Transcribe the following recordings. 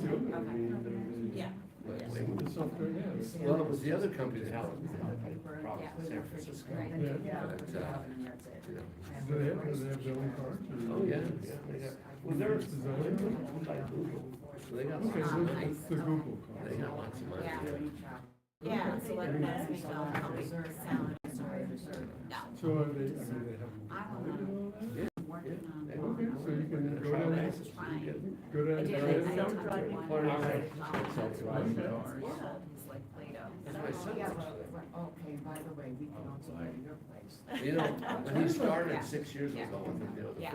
good. I Okay. mean, Yeah. the software, yeah. Well, it was the other company that helped me, probably San Francisco. Right. Yeah. But, you know, Do they have billing cards? Or- oh, yeah, they got, well, they're owned by Google, so they got Okay, lots so of money. it's the Google card. They got lots of money. Yeah. Yeah, so like that's make the company sound. No. So are they, I mean, they have. I don't know. Yeah, Working on. yeah. Okay, so you can go Try down, that, it's pretty good. go down. I did, to- I tried one. All right. Yeah. It's like Play-Doh. That's my son. Yeah, well, okay, by the way, we can also go to your place. You know, when he started Yeah. 6 years Yeah. ago, you know, Yeah.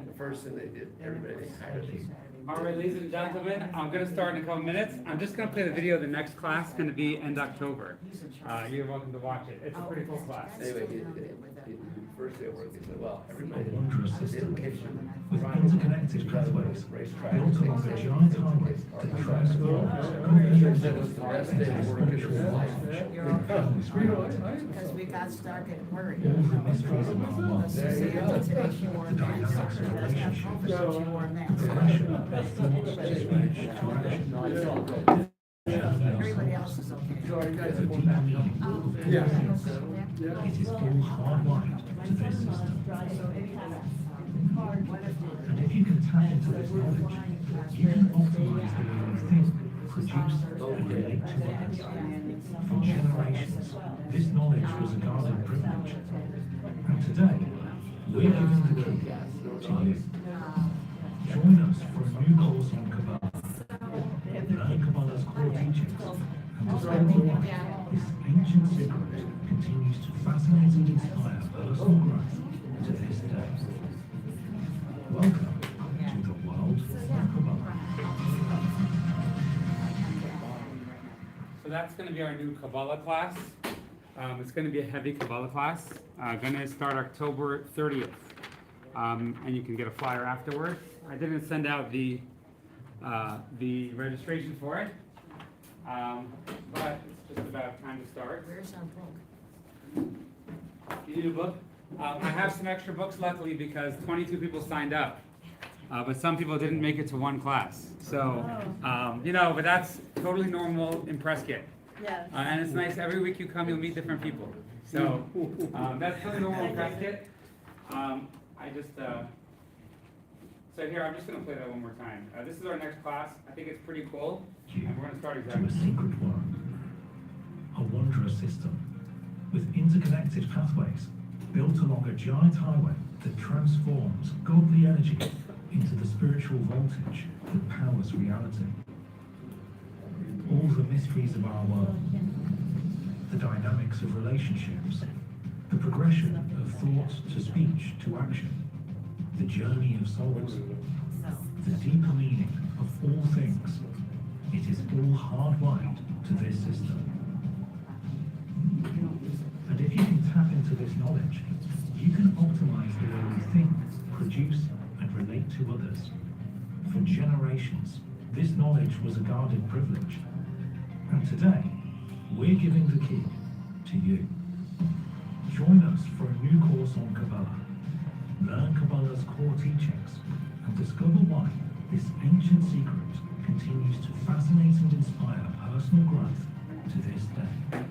the first thing they did, everybody they hired me. All right, ladies and gentlemen, I'm going to start in a couple minutes. I'm just going to play the video. The next class is going to be end October. You're welcome to watch it. It's a pretty cool class. Anyway, first day of work, he said, well, everybody, A wondrous the system education. with interconnected pathways Racetrack. built along a giant highway that transforms He said it was the best day of work in his life. Because we got stuck and worried. all the mysteries of our world, There you go. Today she wore the pants, dynamics of relationships, she wore masks. progression of thoughts to speech to action. Everybody else is okay. The deeper meaning of all Yeah. things. Yeah. It is all hardwired to this system. And if you can tap into this knowledge, you can optimize the way you think, produce, and relate to others. For generations, this knowledge was a guarded privilege. And today, we're giving the key to you. Join us for a new course on Kabbalah. Learn Kabbalah's core teachings and discover why this ancient secret continues to fascinate and inspire personal growth to this day. Welcome to the world of Kabbalah. So that's going to be our new Kabbalah class. It's going to be a heavy Kabbalah class. Going to start October 30th. And you can get a flyer afterward. I didn't send out the registration for it, but it's just about time to start. Where's our book? You need a book? I have some extra books, luckily, because 22 people signed up, but some people didn't make it to one class. So, but that's totally normal in Prescott. Yeah. And it's nice, every week you come, you'll meet different people. So, that's totally normal in Prescott. So here, I'm just going to play that one more time. This is our next class. I think it's pretty cool. And we're going to start To exactly. a secret world, a wondrous system with interconnected pathways built along a giant highway that transforms godly energy into the spiritual voltage that powers reality. All the mysteries of our world, the dynamics of relationships, the progression of thought to speech to action, the journey of souls, the deeper meaning of all things. It is all hardwired to this system. And if you can tap into this knowledge, you can optimize the way you think, produce, and relate to others. For generations, this knowledge was a guarded privilege. And today, we're giving the key to you. Join us for a new course on Kabbalah. Learn Kabbalah's core teachings and discover why this ancient secret continues to fascinate and inspire personal growth to this day.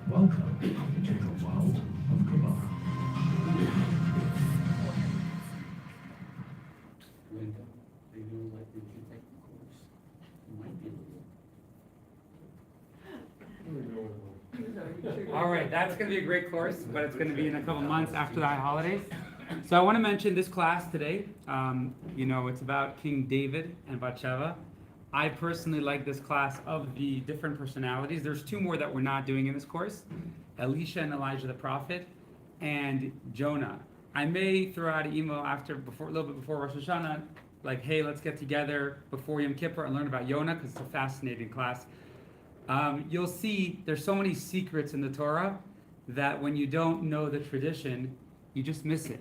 Welcome to the world of Kabbalah. They do like they can take the course. You might be able to. All right, that's going to be a great course, but it's going to be in a couple months after the holidays. So I want to mention this class today. It's about King David and Batsheva. I personally like this class of the different personalities. There's two more that we're not doing in this course: Elisha and Elijah the prophet, and Jonah. I may throw out an email a little bit before Rosh Hashanah, like, hey, let's get together before Yom Kippur and learn about Jonah, because it's a fascinating class. You'll see there's so many secrets in the Torah that when you don't know the tradition, you just miss it.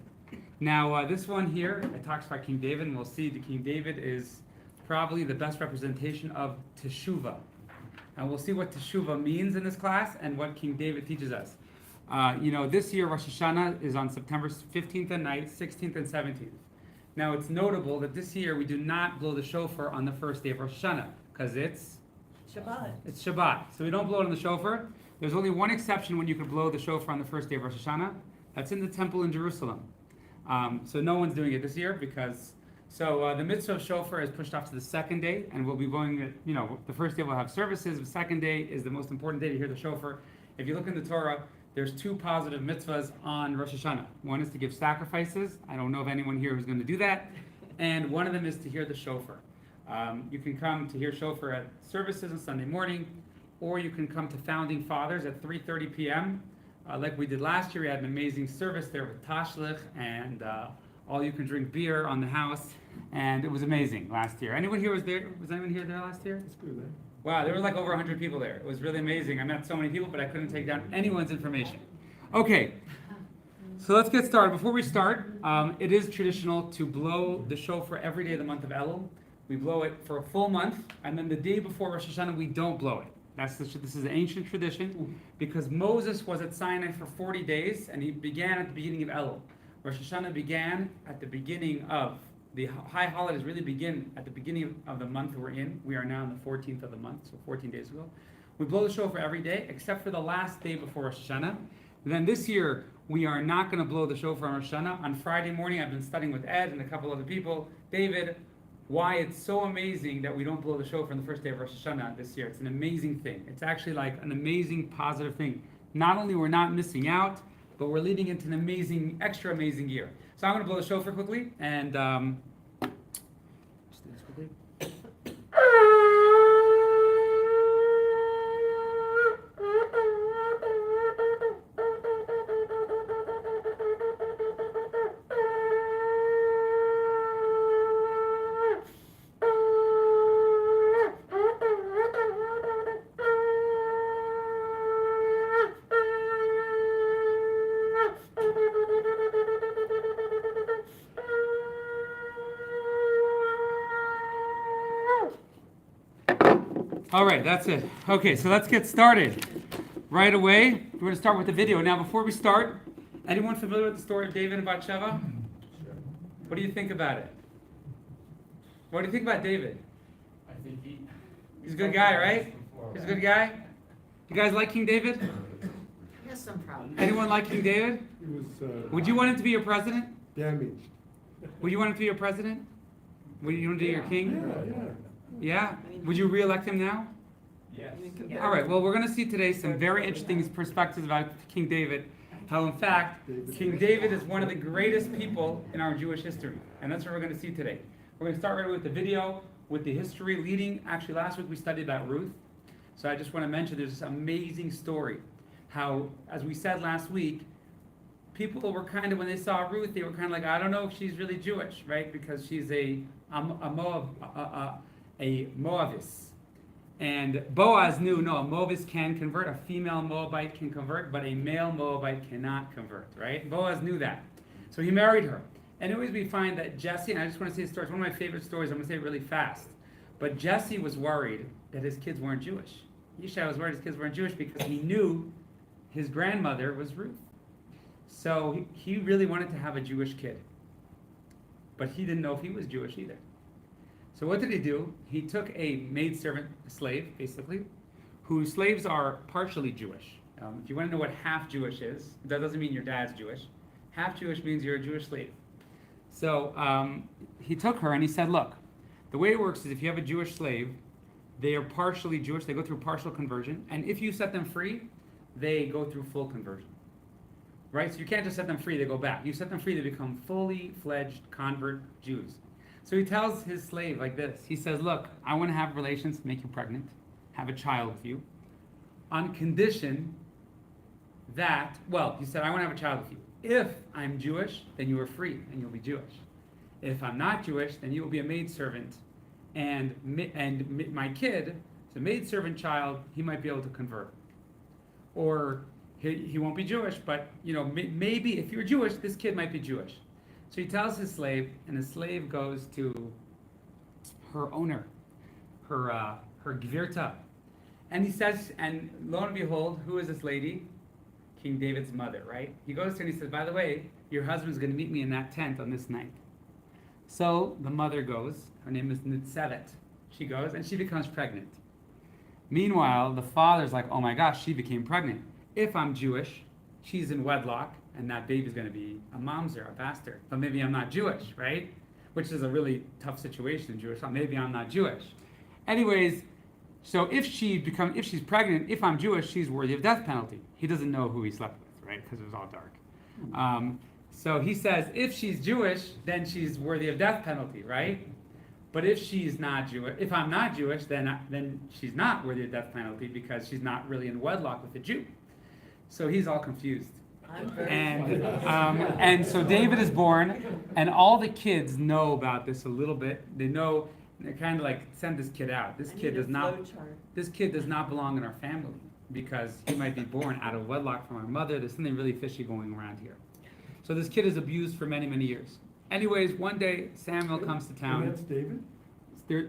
Now, this one here, it talks about King David, and we'll see that King David is probably the best representation of Teshuvah. And we'll see what Teshuvah means in this class and what King David teaches us. This year Rosh Hashanah is on September 15th and 16th and 17th. Now it's notable that this year we do not blow the shofar on the first day of Rosh Hashanah, because it's Shabbat. Shabbat. So we don't blow it on the shofar. There's only one exception when you could blow the shofar on the first day of Rosh Hashanah. That's in the temple in Jerusalem. So no one's doing it this year because, the mitzvah of shofar is pushed off to the second day, and we'll be blowing it, the first day we'll have services, the second day is the most important day to hear the shofar. If you look in the Torah, there's two positive mitzvahs on Rosh Hashanah. One is to give sacrifices. I don't know of anyone here who's going to do that. And one of them is to hear the shofar. You can come to hear shofar at services on Sunday morning, or you can come to Founding Fathers at 3:30 p.m. Like we did last year. We had an amazing service there with tashlich and all you can drink beer on the house, and it was amazing last year. Anyone here was there? Was anyone here there last year? It's good, eh? Wow, there were like over 100 people there. It was really amazing. I met so many people, but I couldn't take down anyone's information. Okay, so let's get started. Before we start, it is traditional to blow the shofar every day of the month of Elul. We blow it for a full month, and then the day before Rosh Hashanah, we don't blow it. This is an ancient tradition, because Moses was at Sinai for 40 days, and he began at the beginning of Elul. Rosh Hashanah began at the beginning of, the high holidays really begin at the beginning of the month we're in. We are now on the 14th of the month, so 14 days ago. We blow the shofar every day, except for the last day before Rosh Hashanah. And then this year, we are not going to blow the shofar on Rosh Hashanah. On Friday morning, I've been studying with Ed and a couple other people. David, why it's so amazing that we don't blow the shofar on the first day of Rosh Hashanah this year. It's an amazing thing. It's actually like an amazing positive thing. Not only we're not missing out, but we're leading into an amazing, extra amazing year. So I'm going to blow the shofar quickly, and just do this quickly. All right, that's it. Okay, so let's get started right away. We're going to start with the video. Now, before we start, anyone familiar with the story of David and Batsheva? What do you think about it? What do you think about David? I think He's a good guy, right? He's a good guy? You guys like King David? He has some problems. Anyone like King David? He was Would you want him to be your president? damaged. Would you want him to be your president? Would you want to be your king? Yeah. Yeah? Would you re-elect him now? yes. All right, well, we're going to see today some very interesting perspectives about King David. How, in fact, King David is one of the greatest people in our Jewish history. And that's what we're going to see today. We're going to start right with the video, with the history leading. Actually, last week we studied about Ruth. So I just want to mention there's this amazing story. How, as we said last week, people were kind of, when they saw Ruth, they were kind of like, I don't know if she's really Jewish, right? Because she's a Moabitess. And Boaz knew, no, a Moabitess can convert, a female Moabite can convert, but a male Moabite cannot convert, right? Boaz knew that. So he married her. And always we find that Jesse, and I just want to say the story, it's one of my favorite stories, I'm going to say it really fast. But Jesse was worried that his kids weren't Jewish. Yishai was worried his kids weren't Jewish because he knew his grandmother was Ruth. So he really wanted to have a Jewish kid. But he didn't know if he was Jewish either. So what did he do? He took a maidservant, a slave, basically, whose slaves are partially Jewish. If you want to know what half Jewish is, that doesn't mean your dad's Jewish. Half Jewish means you're a Jewish slave. So he took her and he said, look, the way it works is if you have a Jewish slave, they are partially Jewish, they go through partial conversion, and if you set them free, they go through full conversion. Right? So you can't just set them free, they go back. You set them free, they become fully fledged convert Jews. So he tells his slave like this. He says, look, I want to have relations, make you pregnant, have a child with you, on condition that, well, he said, I want to have a child with you. If I'm Jewish, then you are free and you'll be Jewish. If I'm not Jewish, then you will be a maidservant. And my kid, the maidservant child, he might be able to convert. Or he won't be Jewish, but maybe if you're Jewish, this kid might be Jewish. So he tells his slave, and the slave goes to her owner, her Gvirta. And he says, and lo and behold, who is this lady? King David's mother, right? He goes to her and he says, by the way, your husband's going to meet me in that tent on this night. So the mother goes, her name is Nitzevet. She goes and she becomes pregnant. Meanwhile, the father's like, oh my gosh, she became pregnant. If I'm Jewish, she's in wedlock, and that baby's going to be a mamzer, a bastard. But maybe I'm not Jewish, right? Which is a really tough situation in Jewish thought. Maybe I'm not Jewish. Anyways, so if she's pregnant, if I'm Jewish, she's worthy of death penalty. He doesn't know who he slept with, right? Because it was all dark. So he says, if she's Jewish, then she's worthy of death penalty, right? But if she's not Jewish, if I'm not Jewish, then she's not worthy of death penalty because she's not really in wedlock with a Jew. So he's all confused. And so David is born, and all the kids know about this a little bit. They know, they're kind of like, send this kid out. This kid does not belong in our family because he might be born out of wedlock from our mother. There's something really fishy going around here. So this kid is abused for many, many years. Anyways, one day Samuel comes to town. And that's David?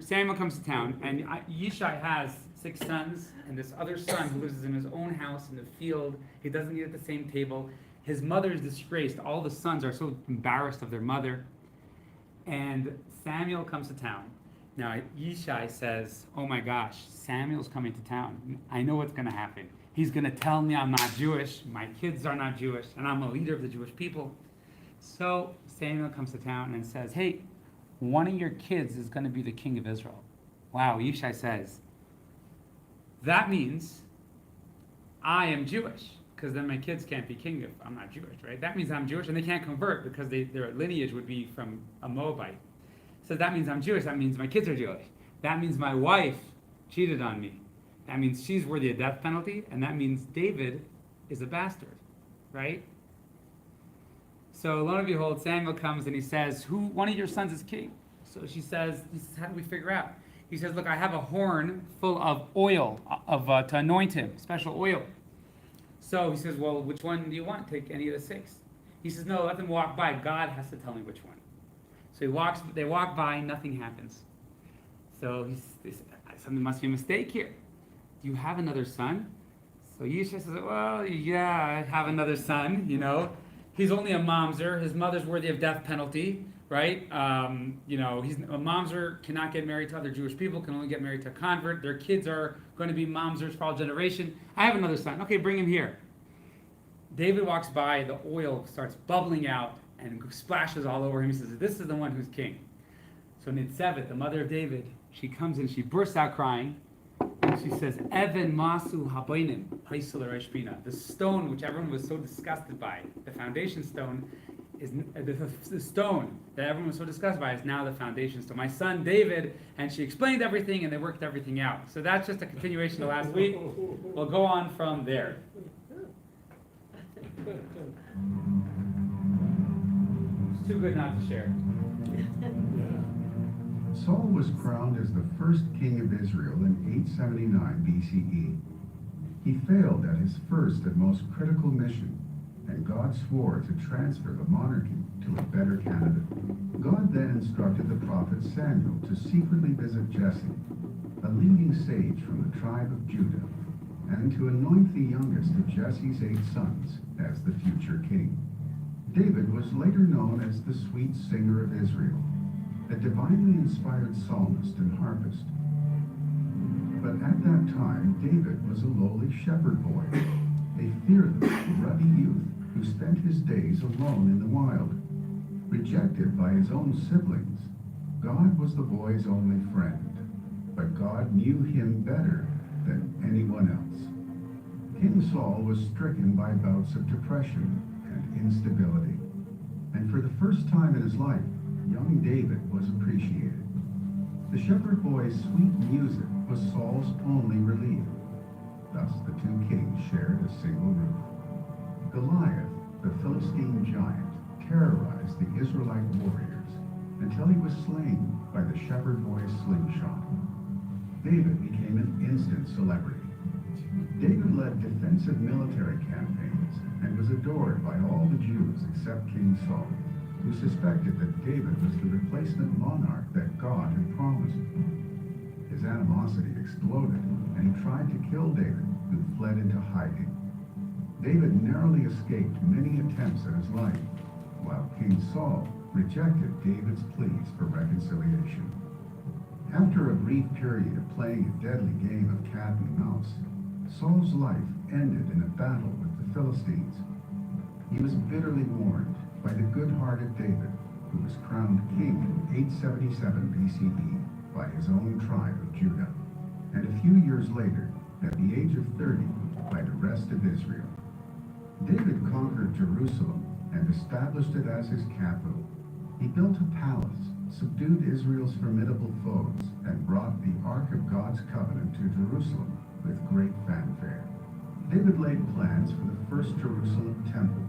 Samuel comes to town, and Yishai has 6 sons, and this other son who lives in his own house in the field. He doesn't eat at the same table. His mother is disgraced. All the sons are so embarrassed of their mother. And Samuel comes to town. Now, Yishai says, oh my gosh, Samuel's coming to town. I know what's going to happen. He's going to tell me I'm not Jewish, my kids are not Jewish, and I'm a leader of the Jewish people. So Samuel comes to town and says, hey, one of your kids is going to be the king of Israel. Wow, Yishai says, that means I am Jewish, because then my kids can't be king if I'm not Jewish, right? That means I'm Jewish, and they can't convert because their lineage would be from a Moabite. So that means I'm Jewish, that means my kids are Jewish. That means my wife cheated on me. That means she's worthy of death penalty, and that means David is a bastard, right? So lo and behold, Samuel comes and he says, one of your sons is king? So he says, how do we figure out? He says, look, I have a horn full of oil to anoint him, special oil. So he says, well, which one do you want? Take any of the 6. He says, no, let them walk by. God has to tell me which one. So they walk by, nothing happens. So something must be a mistake here. Do you have another son? So Yishai says, well, yeah, I have another son, He's only a mamzer. His mother's worthy of death penalty, right? He's a mamzer, cannot get married to other Jewish people, can only get married to a convert. Their kids are going to be mamzers for all generation. I have another son. Okay, bring him here. David walks by, the oil starts bubbling out and splashes all over him. He says, this is the one who's king. So Nitzevet, the mother of David, she comes in, she bursts out crying, and she says, Even masu habaynim, haisel reshpina. The stone which everyone was so disgusted by, the foundation stone, is the stone that everyone was so disgusted by is now the foundation stone. My son David, and she explained everything, and they worked everything out. So that's just a continuation of last week. We'll go on from there. It's too good not to share. Saul was crowned as the first king of Israel in 879 BCE. He failed at his first and most critical mission, and God swore to transfer the monarchy to a better candidate. God then instructed the prophet Samuel to secretly visit Jesse, a leading sage from the tribe of Judah, and to anoint the youngest of Jesse's 8 sons as the future king. David was later known as the sweet singer of Israel, a divinely inspired psalmist and harpist. But at that time, David was a lowly shepherd boy, a fearless, ruddy youth who spent his days alone in the wild. Rejected by his own siblings, God was the boy's only friend, but God knew him better than anyone else. King Saul was stricken by bouts of depression and instability, and for the first time in his life, young David was appreciated. The shepherd boy's sweet music was Saul's only relief. Thus the 2 kings shared a single roof. Goliath, the Philistine giant, terrorized the Israelite warriors until he was slain by the shepherd boy's slingshot. David became an instant celebrity. David led defensive military campaigns and was adored by all the Jews except King Saul, who suspected that David was the replacement monarch that God had promised. His animosity exploded, and he tried to kill David, who fled into hiding. David narrowly escaped many attempts at his life, while King Saul rejected David's pleas for reconciliation. After a brief period of playing a deadly game of cat and mouse, Saul's life ended in a battle with the Philistines. He was bitterly mourned by the good-hearted David, who was crowned king in 877 BCE by his own tribe of Judah, and a few years later, at the age of 30, by the rest of Israel. David conquered Jerusalem and established it as his capital. He built a palace, subdued Israel's formidable foes, and brought the Ark of God's covenant to Jerusalem with great fanfare. David laid plans for the first Jerusalem temple,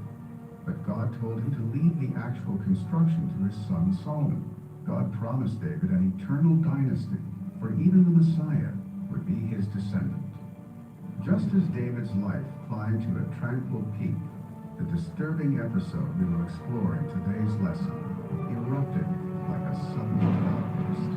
but God told him to leave the actual construction to his son Solomon. God promised David an eternal dynasty, for even the Messiah would be his descendant. Just as David's life climbed to a tranquil peak, the disturbing episode we will explore in today's lesson erupted like a sudden cloudburst.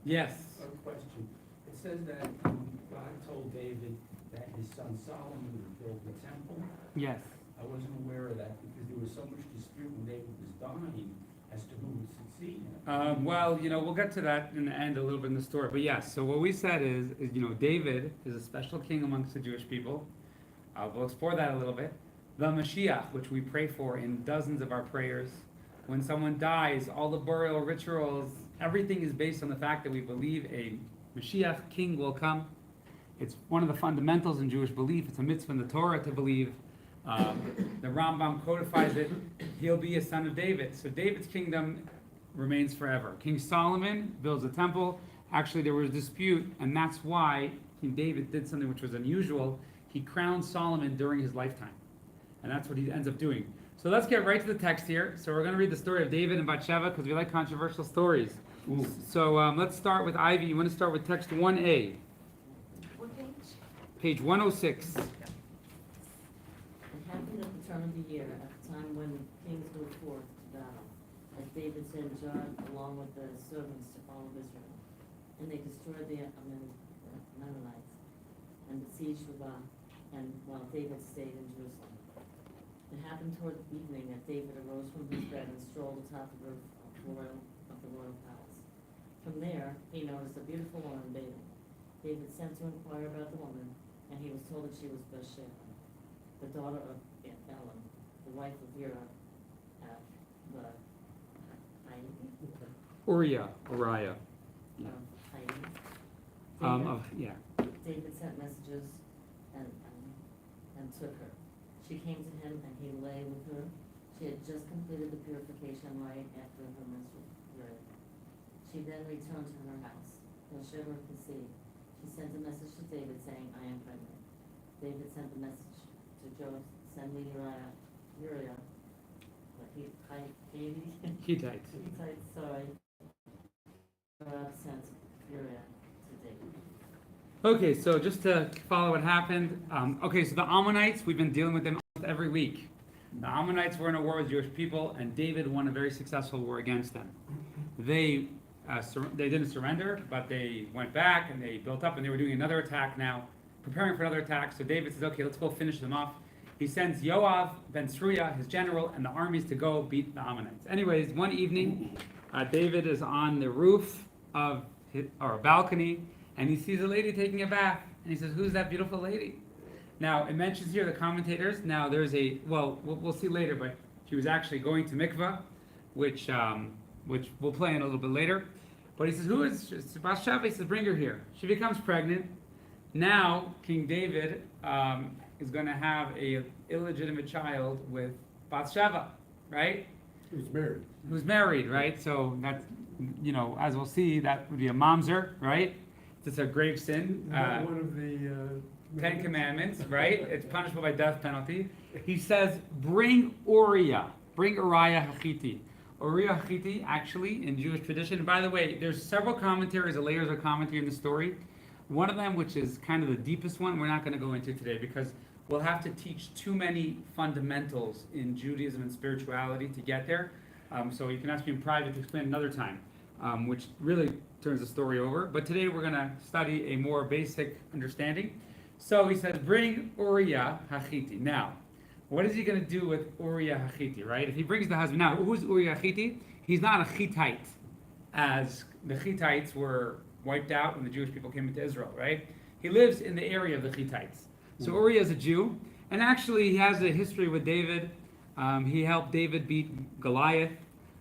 Yes. A question. It says that God told David that his son Solomon would build the temple. Yes. I wasn't aware of that because there was so much dispute when David was dying as to who would succeed him. Well, we'll get to that in the end a little bit in the story. But yes, so what we said is David is a special king amongst the Jewish people. We'll explore that a little bit. The Mashiach, which we pray for in dozens of our prayers. When someone dies, all the burial rituals, everything is based on the fact that we believe a Mashiach king will come. It's one of the fundamentals in Jewish belief. It's a mitzvah in the Torah to believe. The Rambam codifies it. He'll be a son of David. So David's kingdom remains forever. King Solomon builds a temple. Actually, there was a dispute, and that's why King David did something which was unusual. He crowned Solomon during his lifetime. And that's what he ends up doing. So let's get right to the text here. So we're going to read the story of David and Batsheva because we like controversial stories. Ooh. So let's start with Ivy. You want to start with text 1a, What page? page 106. It happened at the turn of the year, at the time when kings go forth to battle, as David sent Joab along with the servants to follow Israel. And they destroyed the Ammonites and besieged Rabbah, and while David stayed in Jerusalem. It happened toward evening that David arose from his bed and strolled atop the roof of the royal palace. From there, he noticed a beautiful woman bathing. David sent to inquire about the woman, and he was told that she was Batsheva, the daughter of Elam, the wife of Uriah, Uriah. Yeah. David sent messages and took her. She came to him and he lay with her. She had just completed the purification rite after her menstrual period. She then returned to her house. Batsheva conceived. She sent a message to David saying, I am pregnant. David sent the message to Joab, send me Uriah, Hittite. sorry. Joab sent Uriah to David. Okay, so just to follow what happened. So the Ammonites, we've been dealing with them almost every week. The Ammonites were in a war with Jewish people, and David won a very successful war against them. They didn't surrender, but they went back and they built up, and they were doing another attack now, preparing for another attack. So David says, okay, let's go finish them off. He sends Yoav, Ben Sruya, his general, and the armies to go beat the Ammonites. Anyways, one evening, David is on the roof of a balcony, and he sees a lady taking a bath, and he says, who's that beautiful lady? Now, it mentions here the commentators. Now, there's we'll see later, but she was actually going to mikvah, which we'll play in a little bit later. But he says, who is Batsheva? He says, bring her here. She becomes pregnant. Now, King David is going to have a illegitimate child with Batsheva, right? Who's married, right? So that's, as we'll see, that would be a mamzer, right? It's a grave sin. One of the 10 Commandments, right? It's punishable by death penalty. He says, bring Uriah Hachiti. Uriah Hachiti, actually, in Jewish tradition. And by the way, there's several commentaries, layers of commentary in the story. One of them, which is kind of the deepest one, we're not going to go into today because we'll have to teach too many fundamentals in Judaism and spirituality to get there. So you can ask me in private to explain another time, which really turns the story over. But today we're going to study a more basic understanding. So he says, bring Uriah Hachiti. Now, what is he going to do with Uriah Hachiti, right? If he brings the husband, now, who's Uriah Hachiti? He's not a Hittite, as the Hittites were wiped out when the Jewish people came into Israel, right? He lives in the area of the Hittites. So Uriah is a Jew, and actually he has a history with David. He helped David beat Goliath,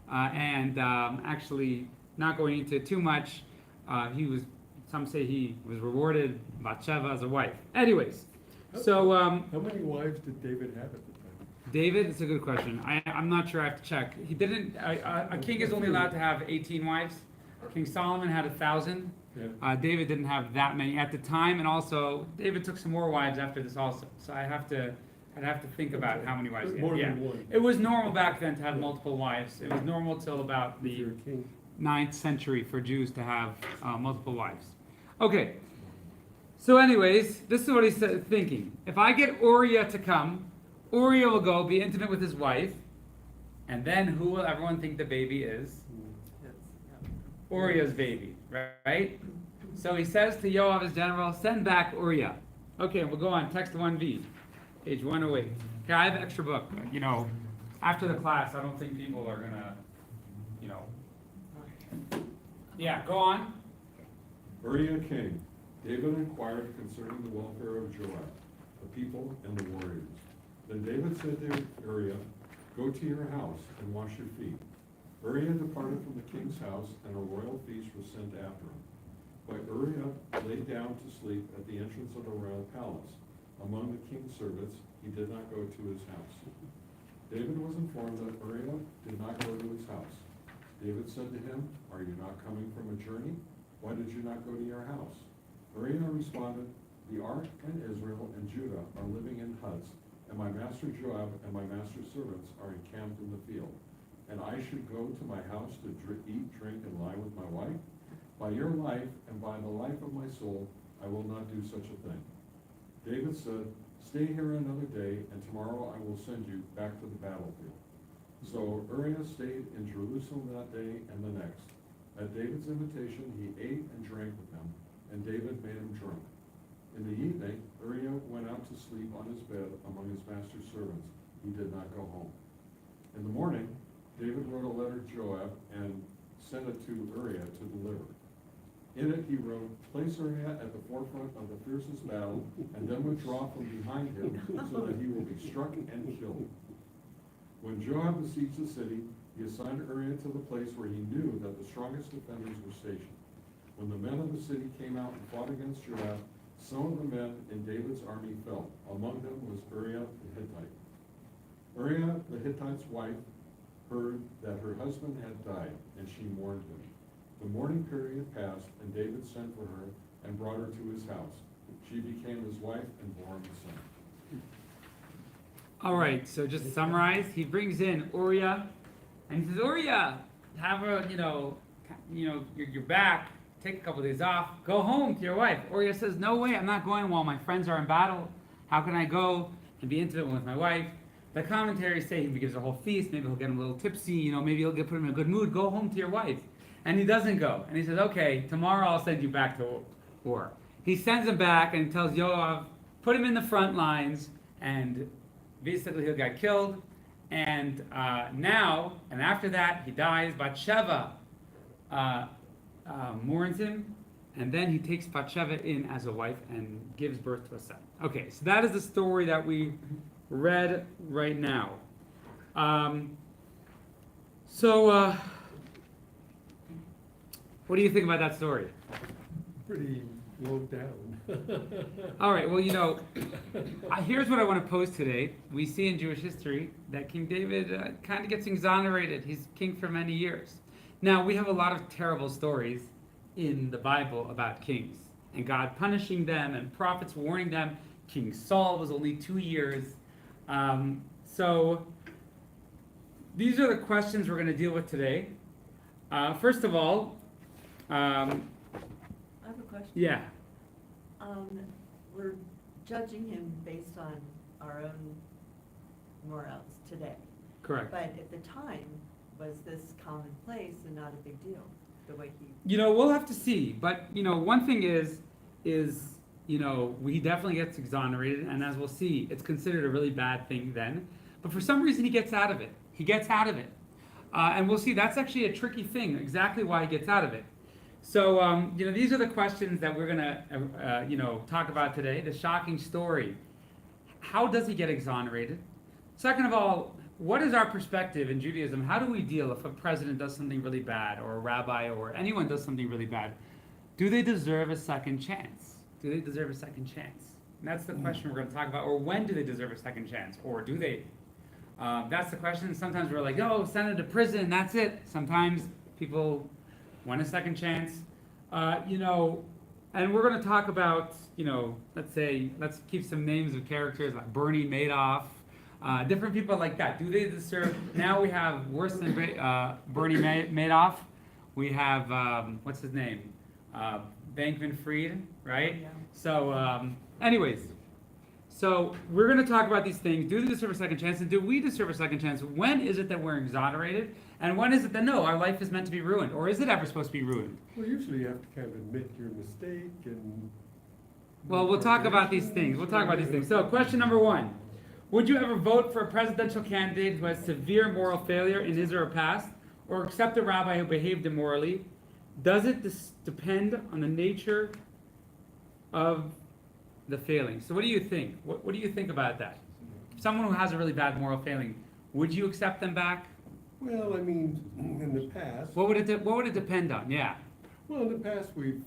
and actually, not going into too much, some say he was rewarded Batsheva as a wife. Anyways, so How many wives did David have at the time? David, it's a good question. I'm not sure. I have to check. He didn't. A king is only allowed to have 18 wives. King Solomon had 1,000. Yeah. David didn't have that many at the time, and also David took some more wives after this also. So I'd have to think about how many wives he had. More Yeah, than one. it was normal back then to have multiple wives. It was normal till about If the you're a king. 9th century for Jews to have multiple wives. Okay. So anyways, this is what he's thinking. If I get Uriah to come, Uriah will go be intimate with his wife, and then who will everyone think the baby is? Uriah's baby, right? So he says to Yoav, his general, send back Uriah. Okay, we'll go on. Text 1b, page 108. Okay, I have an extra book. You know, after the class, I don't think people are gonna, you know. Yeah, go on. Uriah king. David inquired concerning the welfare of Joab, the people, and the warriors. Then David said to Uriah, go to your house and wash your feet. Uriah departed from the king's house, and a royal feast was sent after him. But Uriah lay down to sleep at the entrance of the royal palace. Among the king's servants, he did not go to his house. David was informed that Uriah did not go to his house. David said to him, are you not coming from a journey? Why did you not go to your house? Uriah responded, the ark and Israel and Judah are living in huts, and my master Joab and my master's servants are encamped in the field. And I should go to my house to eat, drink, and lie with my wife? By your life and by the life of my soul, I will not do such a thing. David said, stay here another day, and tomorrow I will send you back to the battlefield. So Uriah stayed in Jerusalem that day and the next. At David's invitation, he ate and drank with them, and David made him drunk. In the evening, Uriah went out to sleep on his bed among his master's servants. He did not go home. In the morning, David wrote a letter to Joab and sent it to Uriah to deliver. In it he wrote, place Uriah at the forefront of the fiercest battle, and then withdraw from behind him, so that he will be struck and killed. When Joab besieged the city, he assigned Uriah to the place where he knew that the strongest defenders were stationed. When the men of the city came out and fought against Joab, some of the men in David's army fell. Among them was Uriah the Hittite. Uriah the Hittite's wife heard that her husband had died, and she mourned him. The mourning period passed, and David sent for her and brought her to his house. She became his wife and bore him a son. All right, so just to summarize, he brings in Uriah, and he says, Uriah, have a, you're back, take a couple of days off, go home to your wife. Uriah says, no way, I'm not going while my friends are in battle. How can I go and be intimate with my wife? The commentaries say he gives a whole feast, maybe he'll get him a little tipsy, maybe he'll put him in a good mood, go home to your wife. And he doesn't go. And he says, okay, tomorrow I'll send you back to war. He sends him back and tells Yoav, put him in the front lines, and basically he'll get killed. And now, and after that, he dies. Batsheva mourns him, and then he takes Batsheva in as a wife and gives birth to a son. Okay, so that is the story that we read right now. What do you think about that story? Pretty low down. All right, well, here's what I want to pose today. We see in Jewish history that King David kind of gets exonerated. He's king for many years. Now, we have a lot of terrible stories in the Bible about kings and God punishing them and prophets warning them. King Saul was only 2 years. So these are the questions we're going to deal with today. First of all, I have a question. yeah. We're judging him based on our own morals today. Correct. But at the time was this commonplace and not a big deal, the way he. You know, we'll have to see, but, you know, one thing is, you know, he definitely gets exonerated, and as we'll see, it's considered a really bad thing then, but for some reason he gets out of it. He gets out of it. And we'll see, that's actually a tricky thing, exactly why he gets out of it. So, you know, these are the questions that we're gonna, you know, talk about today. The shocking story. How does he get exonerated? Second of all, what is our perspective in Judaism? How do we deal if a president does something really bad, or a rabbi, or anyone does something really bad? Do they deserve a second chance? Do they deserve a second chance? And that's the question we're going to talk about. Or when do they deserve a second chance? Or do they? That's the question. Sometimes we're like, oh, send him to prison, that's it. Sometimes people want a second chance. You know, and we're going to talk about, you know, let's keep some names of characters like Bernie Madoff, different people like that. Do they deserve? Now we have worse than Bernie Madoff. We have what's his name, Bankman-Fried, right? Yeah. So, anyways, so we're going to talk about these things. Do they deserve a second chance, and do we deserve a second chance? When is it that we're exonerated, and when is it that no, our life is meant to be ruined, or is it ever supposed to be ruined? Well, usually you have to kind of admit your mistake and. Well, we'll talk about these things. We'll talk about these things. So, question number 1. Would you ever vote for a presidential candidate who has severe moral failure in his or her past, or accept a rabbi who behaved immorally? Does it depend on the nature of the failing? So what do you think? What do you think about that? Someone who has a really bad moral failing, would you accept them back? Well, I mean, in the past. What would it depend on? Yeah. Well, in the past, we've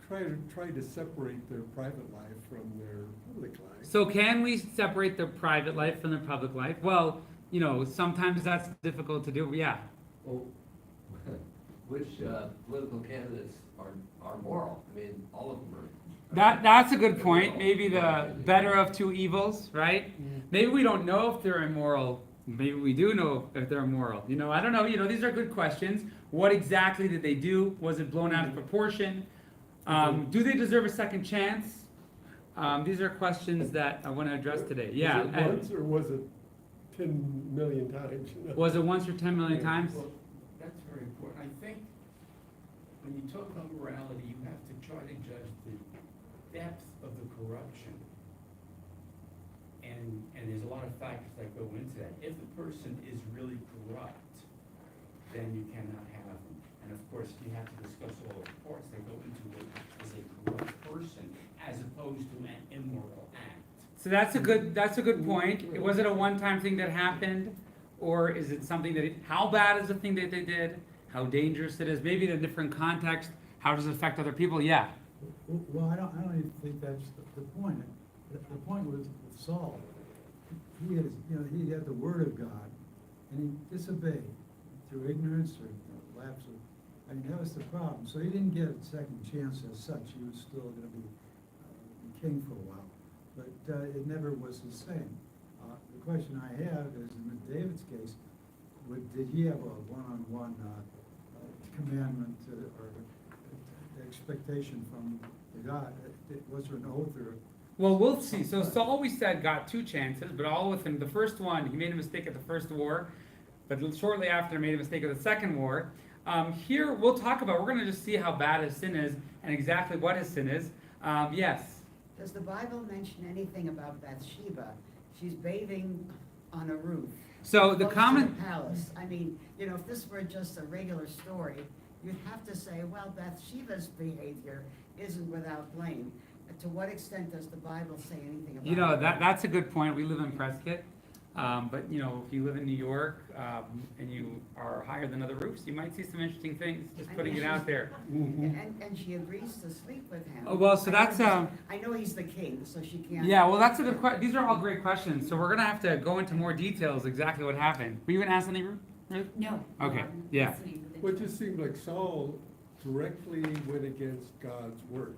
tried to separate their private life from their public life. So can we separate their private life from their public life? Well, you know, sometimes that's difficult to do. Yeah. Well, which political candidates are moral? I mean, all of them are. That's a good point. Maybe the better of two evils, right? Maybe we don't know if they're immoral. Maybe we do know if they're immoral. You know, I don't know. You know, these are good questions. What exactly did they do? Was it blown out of proportion? Do they deserve a second chance? These are questions that I want to address today. Yeah. Was it once or was it 10 million times? You know? Was it once or 10 million times? Well, that's very important. I think when you talk about morality, you have to try to judge the depth of the corruption. And there's a lot of factors that go into that. If the person is really corrupt, then you cannot have them. And of course, you have to discuss all the parts that go into it as a corrupt person, as opposed to an immoral act. So that's a good point. Was it a one-time thing that happened, or is it something that? How bad is the thing that they did? How dangerous it is? Maybe in a different context. How does it affect other people? Yeah. Well, I don't even think that's the point. The point was with Saul. He had, he had the word of God, and he disobeyed through ignorance or lapse of. I mean, that was the problem. So he didn't get a second chance as such. He was still going to be king for a while, but it never was the same. The question I have is, in David's case, did he have a one-on-one commandment or expectation from the God? Was there an oath or? Well, we'll see. So Saul, we said, got 2 chances, but all with him. The first one, he made a mistake at the first war, but shortly after, made a mistake at the second war. Here, we'll talk about. We're going to just see how bad his sin is and exactly what his sin is. Yes. Does the Bible mention anything about Bathsheba? She's bathing on a roof. So the close to common the palace. I mean, if this were just a regular story, you'd have to say, well, Bathsheba's behavior isn't without blame. To what extent does the Bible say anything about that's a good point. We live in Prescott, but if you live in New York and you are higher than other roofs, you might see some interesting things. Just putting it out there. And she agrees to sleep with him. Oh, well, so that's I know he's the king, so she can't. Yeah, well, that's a good question. These are all great questions. So we're gonna have to go into more details exactly what happened. Were you gonna ask anything, Ruth? No. Okay. Yeah. Well, it just seemed like Saul directly went against God's word.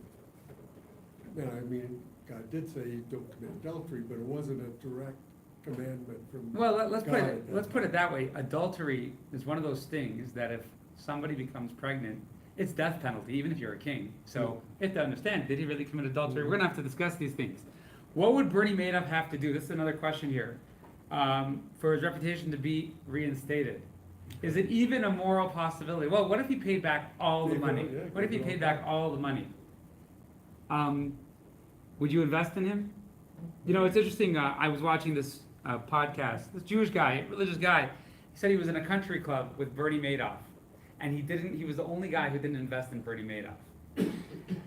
Now, I mean, God did say don't commit adultery, but it wasn't a direct commandment from Well, let's God. put it that way. Adultery is one of those things that if somebody becomes pregnant, it's death penalty, even if you're a king. So you have to understand, did he really commit adultery? We're gonna have to discuss these things. What would Bernie Madoff have to do? This is another question here. for his reputation to be reinstated? Is it even a moral possibility? Well, what if he paid back all the money? Yeah, What if he paid back all the money? Would you invest in him? You know, it's interesting. I was watching this podcast. This Jewish guy, religious guy, he said he was in a country club with Bernie Madoff, and he was the only guy who didn't invest in Bernie Madoff.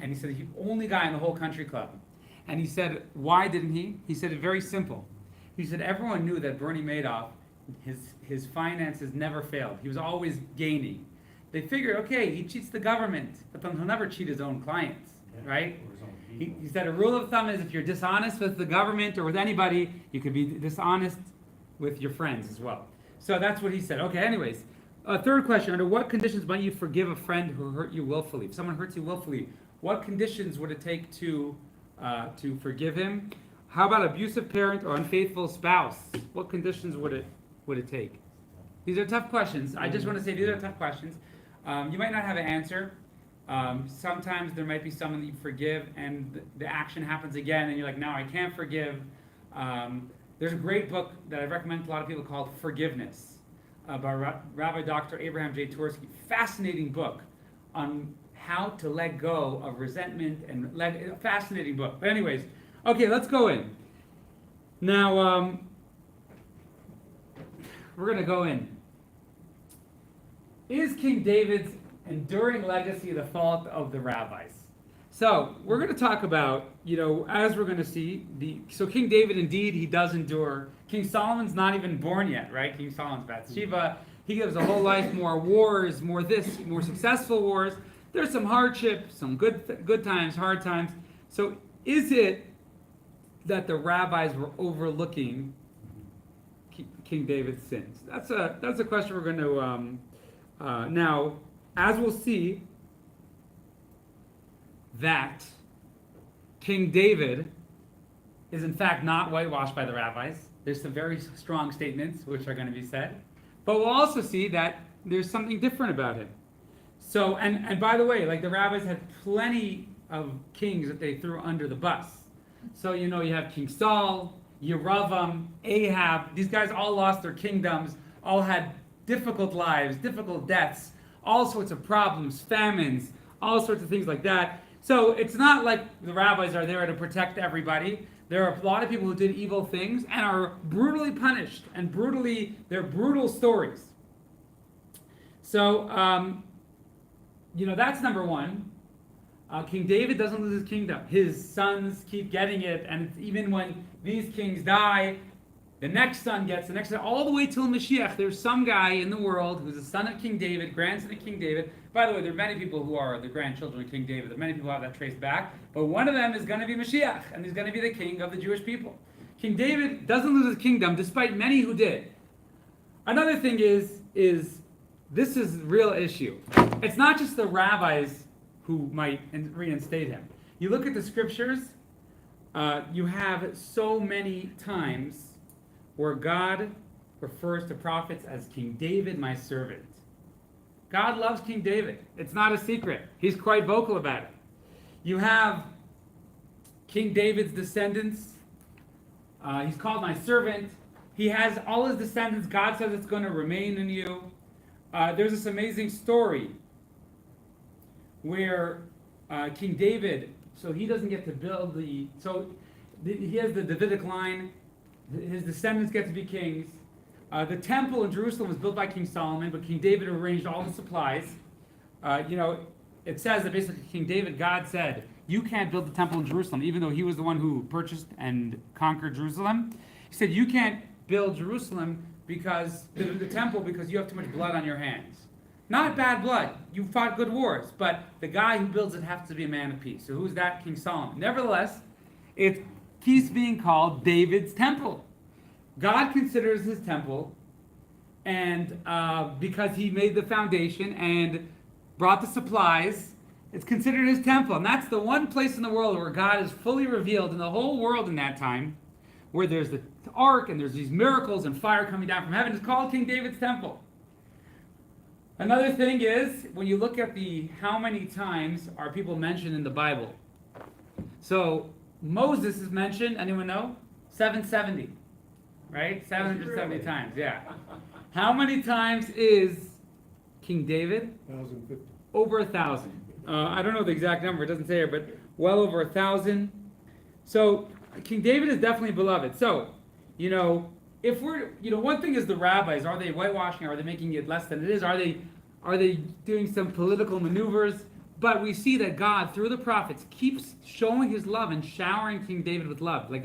And he said he was the only guy in the whole country club. And he said, why didn't he? He said it very simple. He said everyone knew that Bernie Madoff, his finances never failed. He was always gaining. They figured, okay, he cheats the government, but then he'll never cheat his own clients, right? Or his own He people. said a rule of thumb is if you're dishonest with the government or with anybody, you could be dishonest with your friends as well. So that's what he said. Okay, anyways. Third question, under what conditions might you forgive a friend who hurt you willfully? If someone hurts you willfully, what conditions would it take to forgive him? How about abusive parent or unfaithful spouse? What conditions would it take? These are tough questions. I just want to say these are tough questions. You might not have an answer. Sometimes there might be someone that you forgive and the action happens again and you're like, no, I can't forgive. There's a great book that I recommend to a lot of people called Forgiveness by Rabbi Dr. Abraham J. Twersky. Fascinating book on how to let go of resentment and fascinating book. But anyways, okay, let's go in. Now, we're going to go in. Is King David's enduring legacy the fault of the rabbis? So we're going to talk about, as we're going to see, so King David, indeed, he does endure. King Solomon's not even born yet, right? King Solomon's Bathsheba. He gives a whole life, more wars, more successful wars. There's some hardship, some good times, hard times. So is it that the rabbis were overlooking King David's sins? That's a question we're going to now, as we'll see, that King David is in fact not whitewashed by the rabbis. There's some very strong statements which are going to be said, but we'll also see that there's something different about him. So, and by the way, like the rabbis had plenty of kings that they threw under the bus. So, you have King Saul, Yeravam, Ahab. These guys all lost their kingdoms, all had difficult lives, difficult deaths, all sorts of problems, famines, all sorts of things like that. So it's not like the rabbis are there to protect everybody. There are a lot of people who did evil things and are brutally punished, and they're brutal stories. So, that's number one. King David doesn't lose his kingdom. His sons keep getting it, and even when these kings die, the next son gets the next son, all the way till Mashiach. There's some guy in the world who's the son of King David, grandson of King David. By the way, there are many people who are the grandchildren of King David. There are many people who have that traced back. But one of them is going to be Mashiach, and he's going to be the king of the Jewish people. King David doesn't lose his kingdom, despite many who did. Another thing is this is a real issue. It's not just the rabbis who might reinstate him. You look at the scriptures, you have so many times where God refers to prophets as King David, my servant. God loves King David. It's not a secret. He's quite vocal about it. You have King David's descendants. He's called my servant. He has all his descendants. God says it's going to remain in you. There's this amazing story where King David, so he doesn't get to build he has the Davidic line. His descendants get to be kings. The temple in Jerusalem was built by King Solomon, but King David arranged all the supplies. It says that basically King David, God said, you can't build the temple in Jerusalem, even though he was the one who purchased and conquered Jerusalem. He said, you can't build Jerusalem because the temple because you have too much blood on your hands. Not bad blood. You fought good wars, but the guy who builds it has to be a man of peace. So who's that? King Solomon. Nevertheless, it keeps being called David's temple. God considers his temple, and because he made the foundation and brought the supplies, it's considered his temple. And that's the one place in the world where God is fully revealed in the whole world in that time, where there's the ark and there's these miracles and fire coming down from heaven. It's called King David's temple. Another thing is, when you look at how many times are people mentioned in the Bible. So Moses is mentioned, anyone know? 770. right? 770 times, yeah. How many times is King David? 1,050. Over 1,000. I don't know the exact number, it doesn't say here, but well over 1,000. So King David is definitely beloved. So, if we're, one thing is the rabbis, are they whitewashing? Are they making it less than it is? Are they doing some political maneuvers? But we see that God, through the prophets, keeps showing his love and showering King David with love. Like,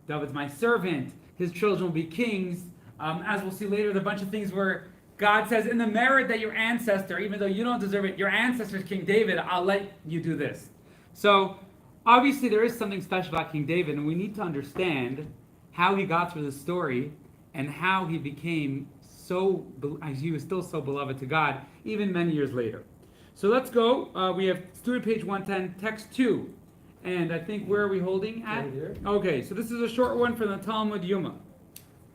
David's my servant, his children will be kings. As we'll see later, there's a bunch of things where God says, in the merit that your ancestor, even though you don't deserve it, your ancestor is King David, I'll let you do this. So, obviously there is something special about King David, and we need to understand how he got through the story and how he became he was still so beloved to God, even many years later. So let's go. We have student page 110, text 2. And I think, where are we holding at? Right here. Okay, so this is a short one from the Talmud Yuma.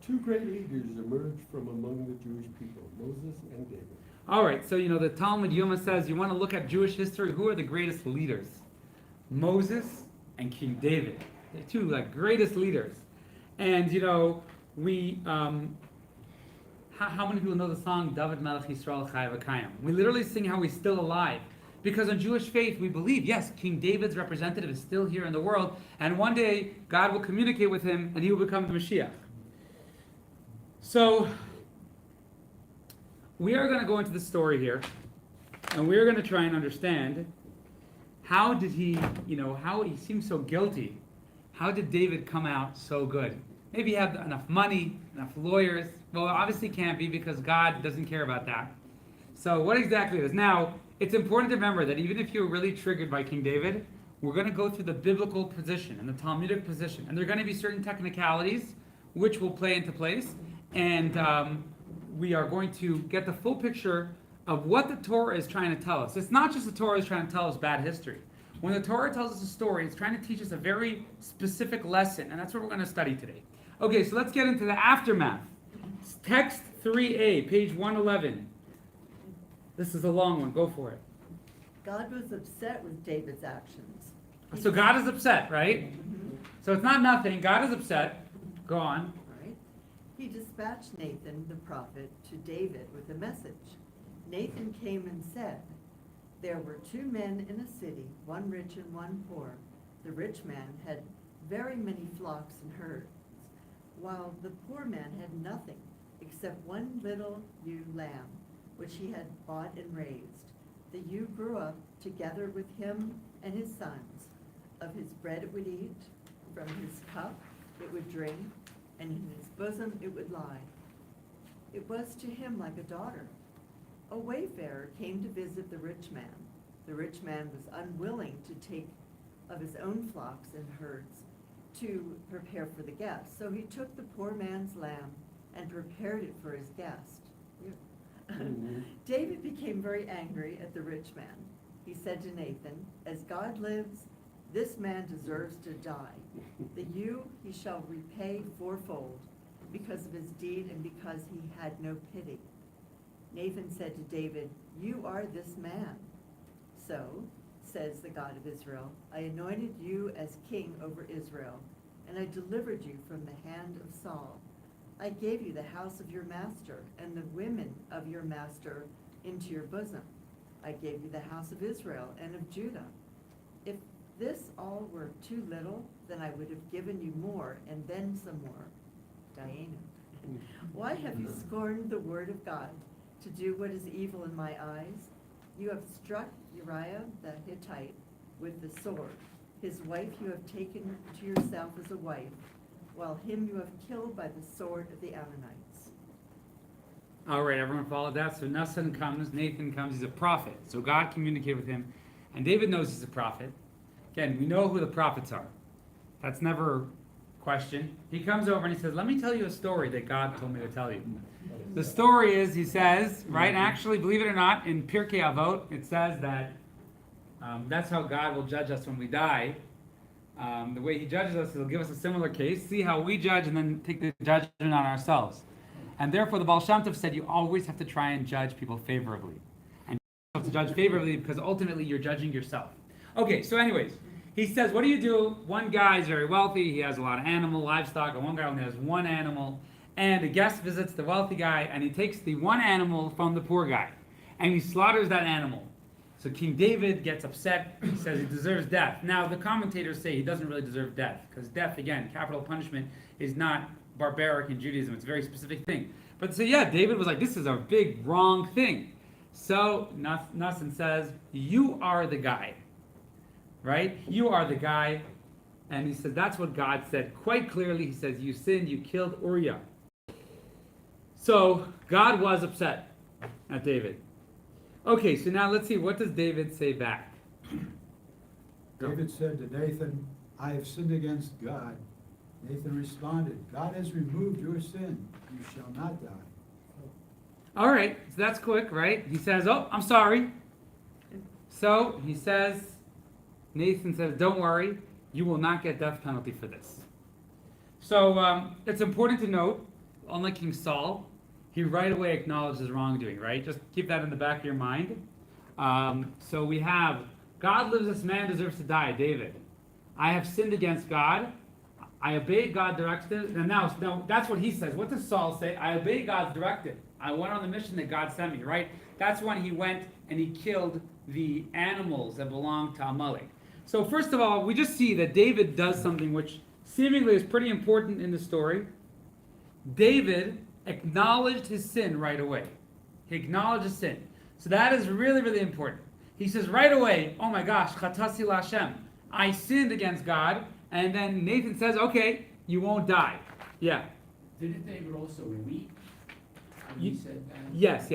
Two great leaders emerged from among the Jewish people, Moses and David. All right, so the Talmud Yuma says you want to look at Jewish history. Who are the greatest leaders? Moses and King David. They're two greatest leaders. And we how many people know the song David Melech Yisrael Chai V'Kayim? We literally sing how he's still alive. Because in Jewish faith, we believe, yes, King David's representative is still here in the world, and one day God will communicate with him and he will become the Mashiach. So, we are going to go into the story here, and we are going to try and understand how did he, how he seems so guilty. How did David come out so good? Maybe he had enough money, enough lawyers. Well, it obviously can't be, because God doesn't care about that. So what exactly is? Now, it's important to remember that even if you're really triggered by King David, we're going to go through the biblical position and the Talmudic position. And there are going to be certain technicalities which will play into place. And we are going to get the full picture of what the Torah is trying to tell us. It's not just the Torah is trying to tell us bad history. When the Torah tells us a story, it's trying to teach us a very specific lesson, and that's what we're going to study today. Okay, so let's get into the aftermath. Text 3a, page 111. This is a long one. Go for it. God was upset with David's actions. So God is upset, right? Mhm. So it's not nothing. God is upset. Go on. Right? He dispatched Nathan, the prophet, to David with a message. Nathan came and said, "There were two men in a city, one rich and one poor. The rich man had very many flocks and herds, while the poor man had nothing except one little ewe lamb, which he had bought and raised. The ewe grew up together with him and his sons. Of his bread it would eat, from his cup it would drink, and in his bosom it would lie. It was to him like a daughter. A wayfarer came to visit the rich man. The rich man was unwilling to take of his own flocks and herds to prepare for the guest. So he took the poor man's lamb and prepared it for his guest." Mhm. David became very angry at the rich man. He said to Nathan, "As God lives, this man deserves to die. The ewe he shall repay fourfold because of his deed and because he had no pity." Nathan said to David, "You are this man." "So," says the God of Israel, "I anointed you as king over Israel, and I delivered you from the hand of Saul. I gave you the house of your master and the women of your master into your bosom. I gave you the house of Israel and of Judah. If this all were too little, then I would have given you more and then some more." Diana. "Why have you scorned the word of God to do what is evil in my eyes? You have struck Uriah the Hittite with the sword. His wife you have taken to yourself as a wife, while him you have killed by the sword of the Ammonites." All right, everyone followed that. So Nathan comes, he's a prophet. So God communicated with him, and David knows he's a prophet. Again, we know who the prophets are. That's never a question. He comes over and he says, "Let me tell you a story that God told me to tell you." The story is, he says, right, actually, believe it or not, in Pirkei Avot, it says that that's how God will judge us when we die. The way he judges us, he'll give us a similar case, see how we judge, and then take the judgment on ourselves. And therefore, the Baal Shem Tov said you always have to try and judge people favorably. And you have to judge favorably because ultimately you're judging yourself. Okay, so anyways, he says, what do you do? One guy is very wealthy, he has a lot of livestock, and one guy only has one animal. and a guest visits the wealthy guy, and he takes the one animal from the poor guy, and he slaughters that animal. So King David gets upset. He says he deserves death. Now, the commentators say he doesn't really deserve death, because death, again, capital punishment, is not barbaric in Judaism. It's a very specific thing. But so, yeah, David was like, this is a big wrong thing. So Nathan says, you are the guy, right? You are the guy. And he says, that's what God said quite clearly. He says, you sinned, you killed Uriah. So God was upset at David. Okay, so now let's see, what does David say back? David said to Nathan, I have sinned against God. Nathan responded, God has removed your sin. You shall not die. All right, so that's quick, right? He says, oh, I'm sorry. So he says, Nathan says, don't worry, you will not get death penalty for this. So it's important to note, unlike King Saul, he right away acknowledged his wrongdoing, right? Just keep that in the back of your mind. So we have, God lives, this man deserves to die, David. I have sinned against God. I obeyed God's directive. And now that's what he says. What does Saul say? I obeyed God's directive. I went on the mission that God sent me, right? That's when he went and he killed the animals that belonged to Amalek. So first of all, we just see that David does something which seemingly is pretty important in the story. David acknowledged his sin right away. He acknowledged his sin. So that is really, really important. He says right away, oh my gosh, chatasi l'Hashem, I sinned against God. And then Nathan says, okay, you won't die. Yeah. Didn't David also weep when he said that? Yes.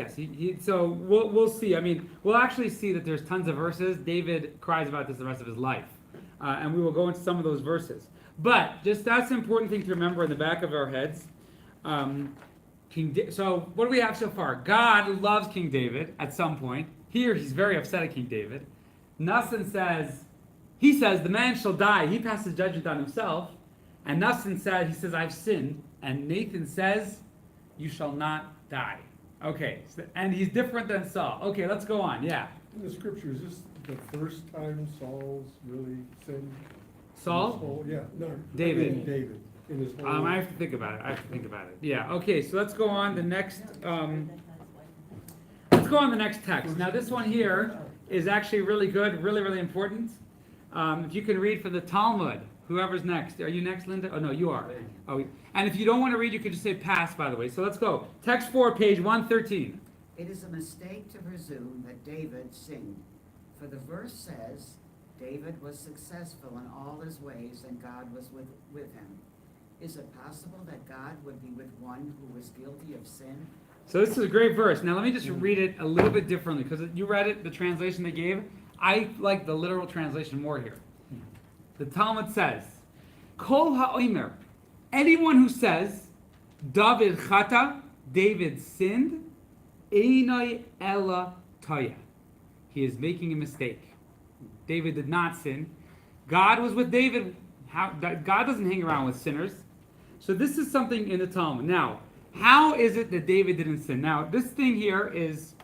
So we'll see. I mean, we'll actually see that there's tons of verses. David cries about this the rest of his life. And we will go into some of those verses. But just that's an important thing to remember in the back of our heads. So what do we have so far? God loves King David at some point. Here he's very upset at King David. Nathan says, the man shall die. He passes judgment on himself. And Nathan says, I've sinned. And Nathan says, you shall not die. Okay, and he's different than Saul. Okay, let's go on, yeah. In the scripture, is this the first time Saul's really sinned? Saul? Yeah, no. David. I mean David. In his whole I have to think about it. Yeah, okay, so let's go on the next, text. Now this one here is actually really good, really, really important. If you can read from the Talmud, whoever's next. Are you next, Linda? Oh, no, you are. Oh, and if you don't want to read, you can just say pass, by the way. So let's go. Text 4, page 113. It is a mistake to presume that David sinned, for the verse says, David was successful in all his ways and God was with him. Is it possible that God would be with one who was guilty of sin? So this is a great verse. Now let me just read it a little bit differently, because you read it, the translation they gave. I like the literal translation more here. The Talmud says, Kol ha'omer, anyone who says, David chata, David sinned, einai ela taya. He is making a mistake. David did not sin. God was with David. God doesn't hang around with sinners. So this is something in the Talmud. Now, how is it that David didn't sin? Now, this thing here is,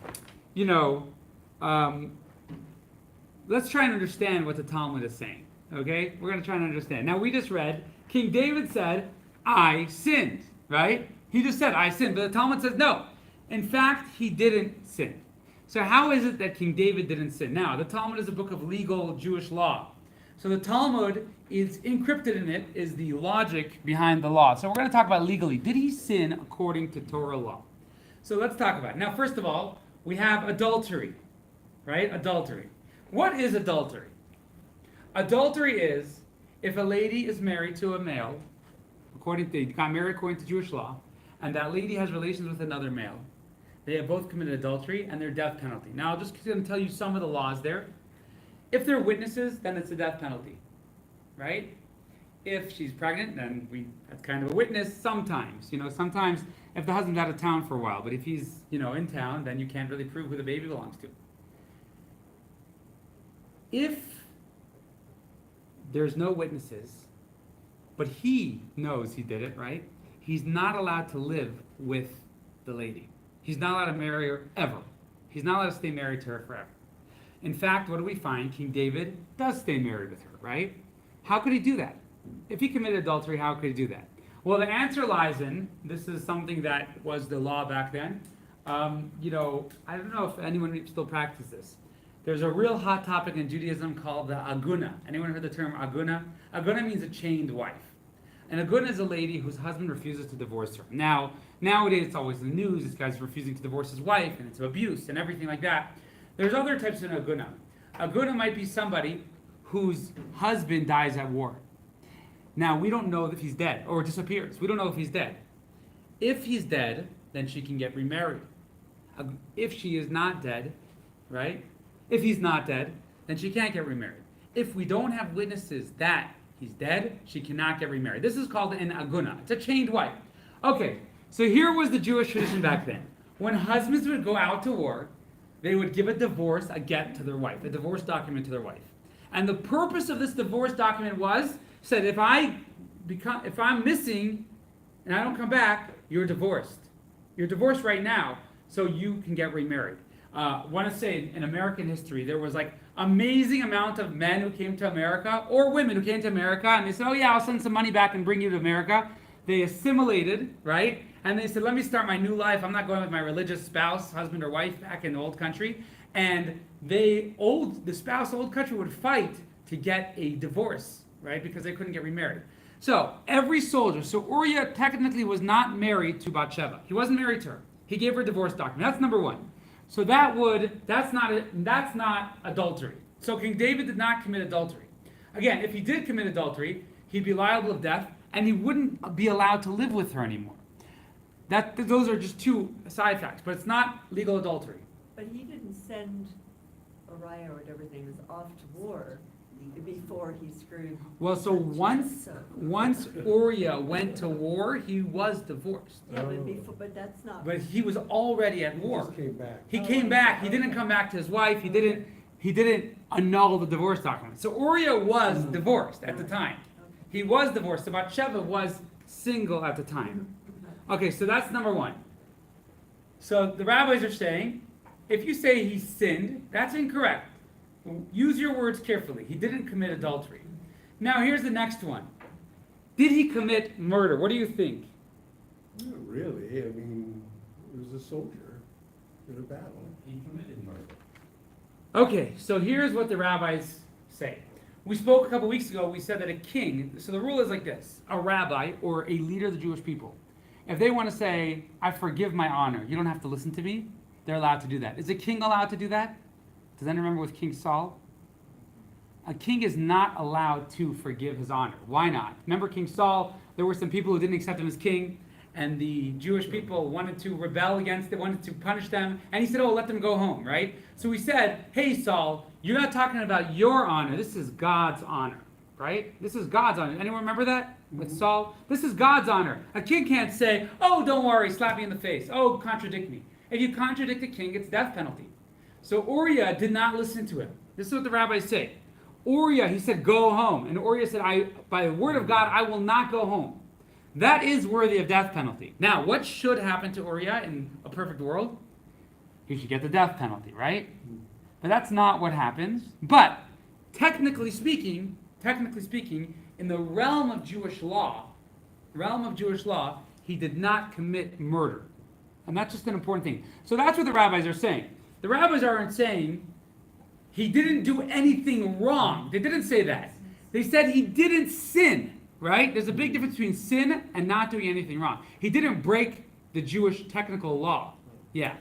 let's try and understand what the Talmud is saying. Okay? We're going to try and understand. Now, we just read, King David said, I sinned, right? He just said, I sinned. But the Talmud says, no. In fact, he didn't sin. So how is it that King David didn't sin? Now, the Talmud is a book of legal Jewish law. So the Talmud is encrypted in it, is the logic behind the law. So we're going to talk about legally. Did he sin according to Torah law? So let's talk about it. Now, first of all, we have adultery, right? Adultery. What is adultery? Adultery is if a lady is married to a male, got married according to Jewish law, and that lady has relations with another male. They have both committed adultery and their death penalty. Now, I'm just going to tell you some of the laws there. If they're witnesses, then it's a death penalty, right? If she's pregnant, then that's kind of a witness sometimes. Sometimes if the husband's out of town for a while, but if he's, in town, then you can't really prove who the baby belongs to. If there's no witnesses, but he knows he did it, right? He's not allowed to live with the lady. He's not allowed to marry her ever. He's not allowed to stay married to her forever. In fact, what do we find? King David does stay married with her, right? How could he do that? If he committed adultery, how could he do that? Well, the answer lies in, this is something that was the law back then. You know, I don't know if anyone still practices this. There's a real hot topic in Judaism called the aguna. Anyone heard the term aguna? Aguna means a chained wife. And aguna is a lady whose husband refuses to divorce her. Now, nowadays it's always in the news, this guy's refusing to divorce his wife, and it's abuse and everything like that. There's other types of aguna. Aguna might be somebody whose husband dies at war. Now, we don't know if he's dead or disappears. We don't know if he's dead. If he's dead, then she can get remarried. If she is not dead, right? If he's not dead, then she can't get remarried. If we don't have witnesses that he's dead, she cannot get remarried. This is called an aguna. It's a chained wife. Okay, so here was the Jewish tradition back then. When husbands would go out to war, they would give a divorce, a get to their wife, a divorce document to their wife. And the purpose of this divorce document said if I'm missing and I don't come back, you're divorced. You're divorced right now, so you can get remarried. I want to say in American history, there was like amazing amount of men who came to America or women who came to America, and they said, oh yeah, I'll send some money back and bring you to America. They assimilated, right? And they said, let me start my new life. I'm not going with my religious spouse, husband or wife back in the old country. And the spouse, old country would fight to get a divorce, right? Because they couldn't get remarried. So every soldier, so Uriah technically was not married to Batsheva. He wasn't married to her. He gave her a divorce document. That's number one. So that's not adultery. So King David did not commit adultery. Again, if he did commit adultery, he'd be liable of death, and he wouldn't be allowed to live with her anymore. Those are just two side facts, but it's not legal adultery. But he didn't send Uriah or whatever his name is off to war before he screwed. Well, so once Uriah went to war, he was divorced. Yeah, but that's not. But he was already at war. He just came back. He came back. He didn't come back to his wife. He didn't annul the divorce document. So Uriah was divorced at the time. He was divorced. So Batsheva was single at the time. Okay, so that's number one. So the rabbis are saying, if you say he sinned, that's incorrect. Use your words carefully. He didn't commit adultery. Now here's the next one. Did he commit murder? What do you think? Not really. I mean, he was a soldier in a battle. He committed murder. Okay, so here's what the rabbis say. We spoke a couple weeks ago, we said that a king, so the rule is like this, a rabbi or a leader of the Jewish people, if they want to say, I forgive my honor, you don't have to listen to me, they're allowed to do that. Is a king allowed to do that? Does anyone remember with King Saul? A king is not allowed to forgive his honor. Why not? Remember King Saul, there were some people who didn't accept him as king, and the Jewish people wanted to rebel against it, wanted to punish them, and he said, oh, let them go home, right? So he said, hey, Saul, you're not talking about your honor, this is God's honor, right? This is God's honor. Anyone remember that with Saul? This is God's honor. A king can't say, oh, don't worry, slap me in the face. Oh, contradict me. If you contradict a king, it's death penalty. So Uriah did not listen to him. This is what the rabbis say. Uriah, he said, go home. And Uriah said, by the word of God, I will not go home. That is worthy of death penalty. Now, what should happen to Uriah in a perfect world? He should get the death penalty, right? But that's not what happens. But technically speaking, in the realm of Jewish law, he did not commit murder. And that's just an important thing. So that's what the rabbis are saying. The rabbis aren't saying he didn't do anything wrong. They didn't say that. They said he didn't sin, right? There's a big difference between sin and not doing anything wrong. He didn't break the Jewish technical law. Yeah.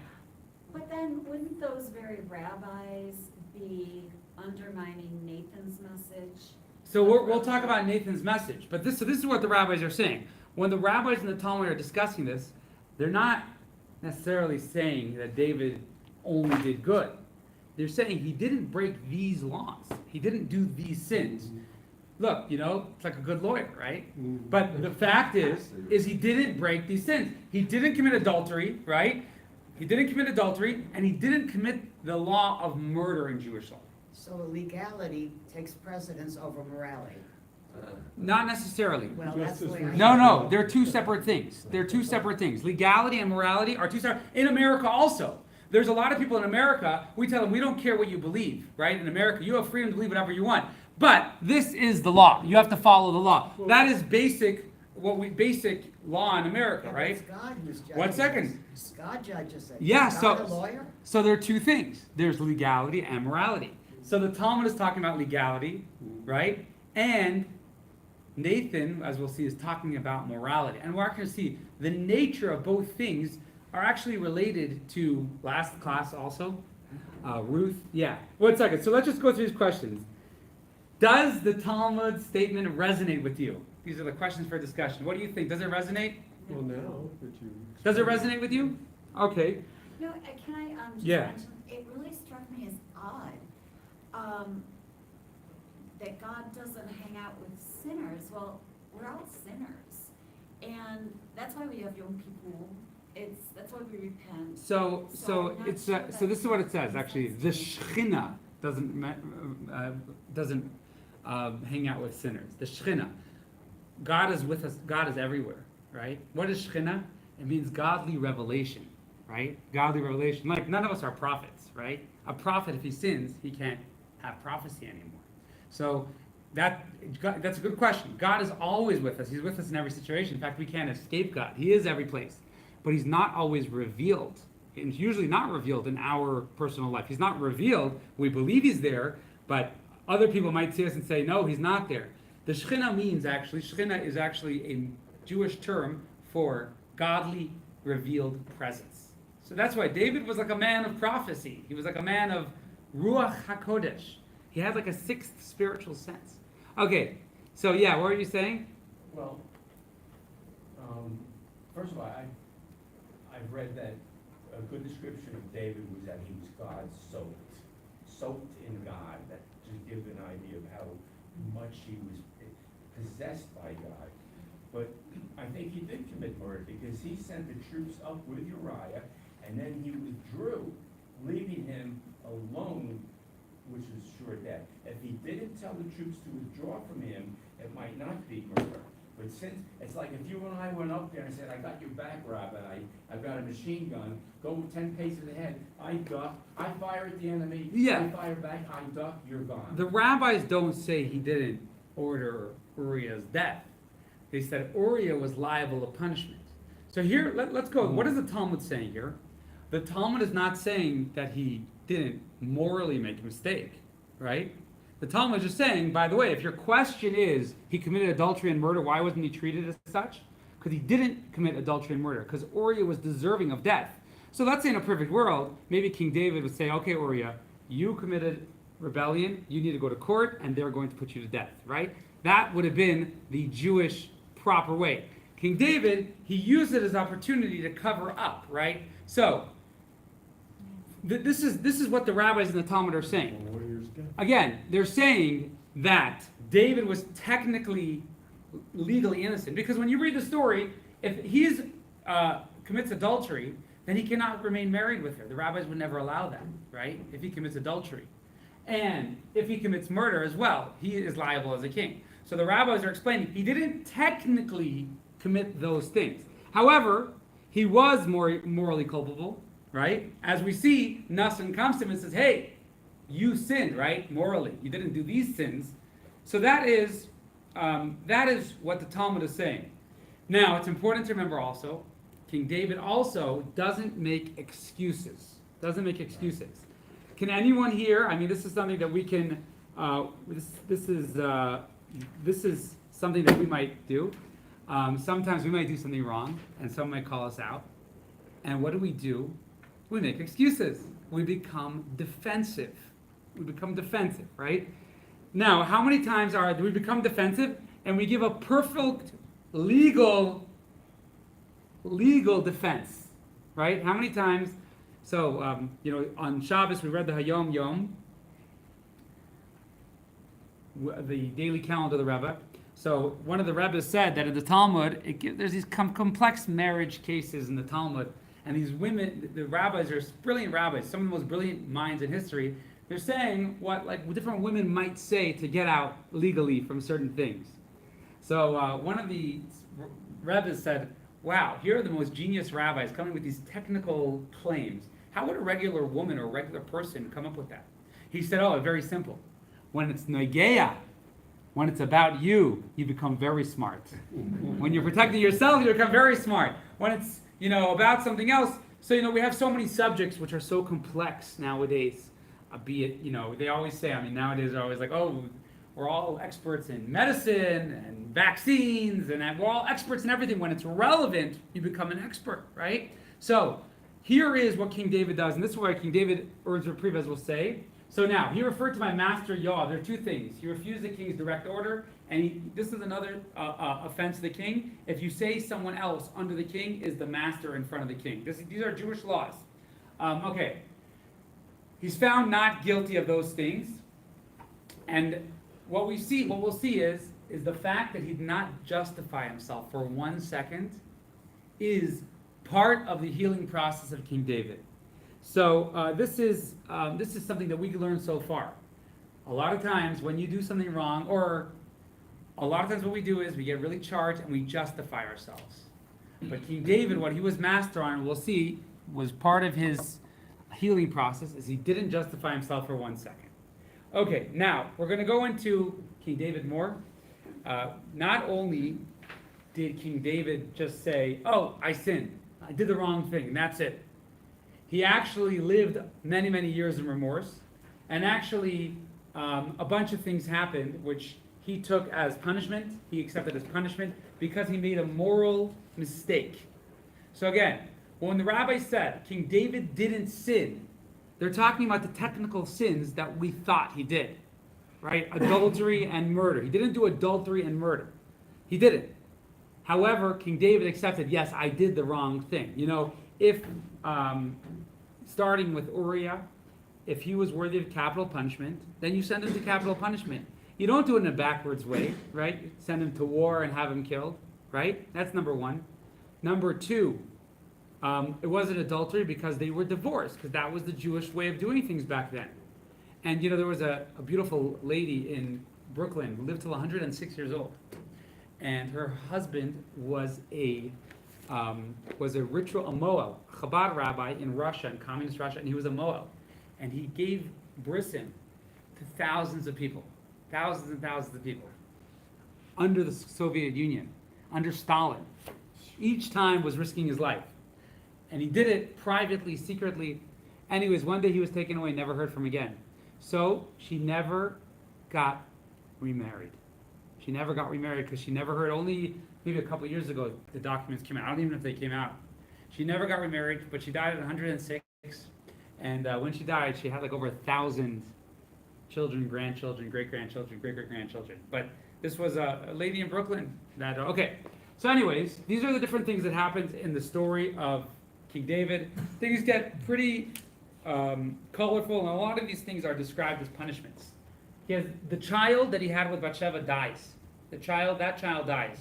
But then wouldn't those very rabbis be undermining Nathan's message? So we'll talk about Nathan's message. But this is what the rabbis are saying. When the rabbis in the Talmud are discussing this, they're not necessarily saying that David only did good. They're saying he didn't break these laws. He didn't do these sins. Look, it's like a good lawyer, right? But the fact is he didn't break these sins. He didn't commit adultery, right? He didn't commit adultery, and he didn't commit the law of murder in Jewish law. So legality takes precedence over morality. Not necessarily. Well, that's the way I. No, they're two separate things. They're two separate things. Legality and morality are two separate. In America also. There's a lot of people in America, we tell them, we don't care what you believe, right? In America, you have freedom to believe whatever you want. But this is the law. You have to follow the law. That is basic basic law in America, But right? it's God who's judging. One second. us. God judges it. Yeah, Is so God a lawyer? so there are two things. There's legality and morality. So the Talmud is talking about legality, right? And Nathan, as we'll see, is talking about morality. And we're going to see the nature of both things are actually related to last class also. Ruth, yeah. 1 second. So let's just go through these questions. Does the Talmud statement resonate with you? These are the questions for discussion. What do you think? Does it resonate? Well, now that you. Does it resonate with you? Okay. No, can I, just Yeah. mention, it really struck me as odd, that God doesn't hang out with sinners. Well, we're all sinners. And that's why we have Yom Kippur. That's why we repent. So So I'm not it's sure so this is what it says that actually. makes The sense. Shechina doesn't hang out with sinners. The Shechina, God is with us. God is everywhere, right? What is Shechina? It means godly revelation, right? Godly revelation. Like none of us are prophets, right? A prophet, if he sins, he can't have prophecy anymore. So that's a good question. God is always with us. He's with us in every situation. In fact, we can't escape God. He is every place. But he's not always revealed. It's usually not revealed in our personal life. He's not revealed. We believe he's there, but other people might see us and say, no, he's not there. The Shechina Shechina is actually a Jewish term for godly revealed presence. So that's why David was like a man of prophecy. He was like a man of Ruach HaKodesh. He had like a sixth spiritual sense. Okay, so yeah, what were you saying? Well, first of all, I've read that a good description of David was that he was God soaked in God. That just gives an idea of how much he was possessed by God. But I think he did commit murder because he sent the troops up with Uriah, and then he withdrew, leaving him alone, which was sure death. If he didn't tell the troops to withdraw from him, it might not be murder. But since, it's like if you and I went up there and said, I got your back, Rabbi, I've got a machine gun, go 10 paces ahead, I duck, I fire at the enemy, Yeah. I fire back, I duck, you're gone. The rabbis don't say he didn't order Uriah's death. They said Uriah was liable to punishment. So here, let's go. What is the Talmud saying here? The Talmud is not saying that he didn't morally make a mistake, right? The Talmud is just saying, by the way, if your question is he committed adultery and murder, why wasn't he treated as such? Because he didn't commit adultery and murder, because Uriah was deserving of death. So let's say in a perfect world, maybe King David would say, okay, Uriah, you committed rebellion, you need to go to court, and they're going to put you to death, right? That would have been the Jewish proper way. King David, he used it as opportunity to cover up, right? So, this is what the rabbis in the Talmud are saying. Again, they're saying that David was technically legally innocent because when you read the story, if he commits adultery, then he cannot remain married with her. The rabbis would never allow that, right? If he commits adultery. And if he commits murder as well, he is liable as a king. So the rabbis are explaining he didn't technically commit those things. However, he was morally culpable, right? As we see, Nassan comes to him and says, hey, you sinned, right? Morally. You didn't do these sins. So that is what the Talmud is saying. Now, it's important to remember also, King David also doesn't make excuses. Can anyone here, I mean, this is something that we can, this is something that we might do. Sometimes we might do something wrong, and someone might call us out. And what do? We make excuses. We become defensive. Right? Now, how many times do we become defensive and we give a perfect legal defense, right? How many times? So, on Shabbos we read the Hayom Yom, the daily calendar of the Rebbe. So one of the Rebbes said that in the Talmud, there's these complex marriage cases in the Talmud, and these women, the rabbis are brilliant rabbis, some of the most brilliant minds in history. They're saying what different women might say to get out legally from certain things. So one of the Rebbes said, wow, here are the most genius rabbis coming with these technical claims. How would a regular woman or a regular person come up with that? He said, oh, very simple. When it's negeya, When it's about you, you become very smart. When you're protecting yourself, you become very smart. When it's, about something else, so, we have so many subjects which are so complex nowadays. Be it, they always say, nowadays they're always like, oh, we're all experts in medicine and vaccines, and we're all experts in everything. When it's relevant, you become an expert, right? So, here is what King David does, and this is why King David earns reprieve, as we'll say. So now, he referred to my master Yoav. There are two things. He refused the king's direct order, and this is another offense to the king. If you say someone else under the king is the master in front of the king. These are Jewish laws. Okay. He's found not guilty of those things. And what we'll see is the fact that he did not justify himself for 1 second is part of the healing process of King David. So this is something that we can learn so far. A lot of times when you do something wrong, or a lot of times what we do is we get really charged and we justify ourselves. But King David, what he was master on, we'll see, was part of his healing process, is he didn't justify himself for 1 second. Okay, now we're going to go into King David more. Not only did King David just say, oh, I sinned, I did the wrong thing, and that's it. He actually lived many, many years in remorse, and actually a bunch of things happened which he took as punishment, he accepted as punishment, because he made a moral mistake. So again, when the rabbi said King David didn't sin, they're talking about the technical sins that we thought he did, right? Adultery and murder. He didn't do adultery and murder. He didn't. However, King David accepted, yes, I did the wrong thing. If, starting with Uriah, if he was worthy of capital punishment, then you send him to capital punishment. You don't do it in a backwards way, right? You send him to war and have him killed, right? That's number one. Number two, it wasn't adultery because they were divorced, because that was the Jewish way of doing things back then. And there was a beautiful lady in Brooklyn who lived till 106 years old. And her husband was a Moel, Chabad rabbi in Russia, in communist Russia, and he was a Moel. And he gave brisson to thousands and thousands of people, under the Soviet Union, under Stalin. Each time was risking his life. And he did it privately, secretly. Anyways, one day he was taken away, never heard from again. So she never got remarried. She never got remarried because she never heard, only maybe a couple years ago the documents came out. I don't even know if they came out. She never got remarried, but she died at 106. And when she died, she had like over 1,000 children, grandchildren, great-grandchildren, great-great-grandchildren. But this was a lady in Brooklyn that, okay. So anyways, these are the different things that happened in the story of King David. Things get pretty colorful, and a lot of these things are described as punishments. He has the child that he had with Batsheva dies. That child dies.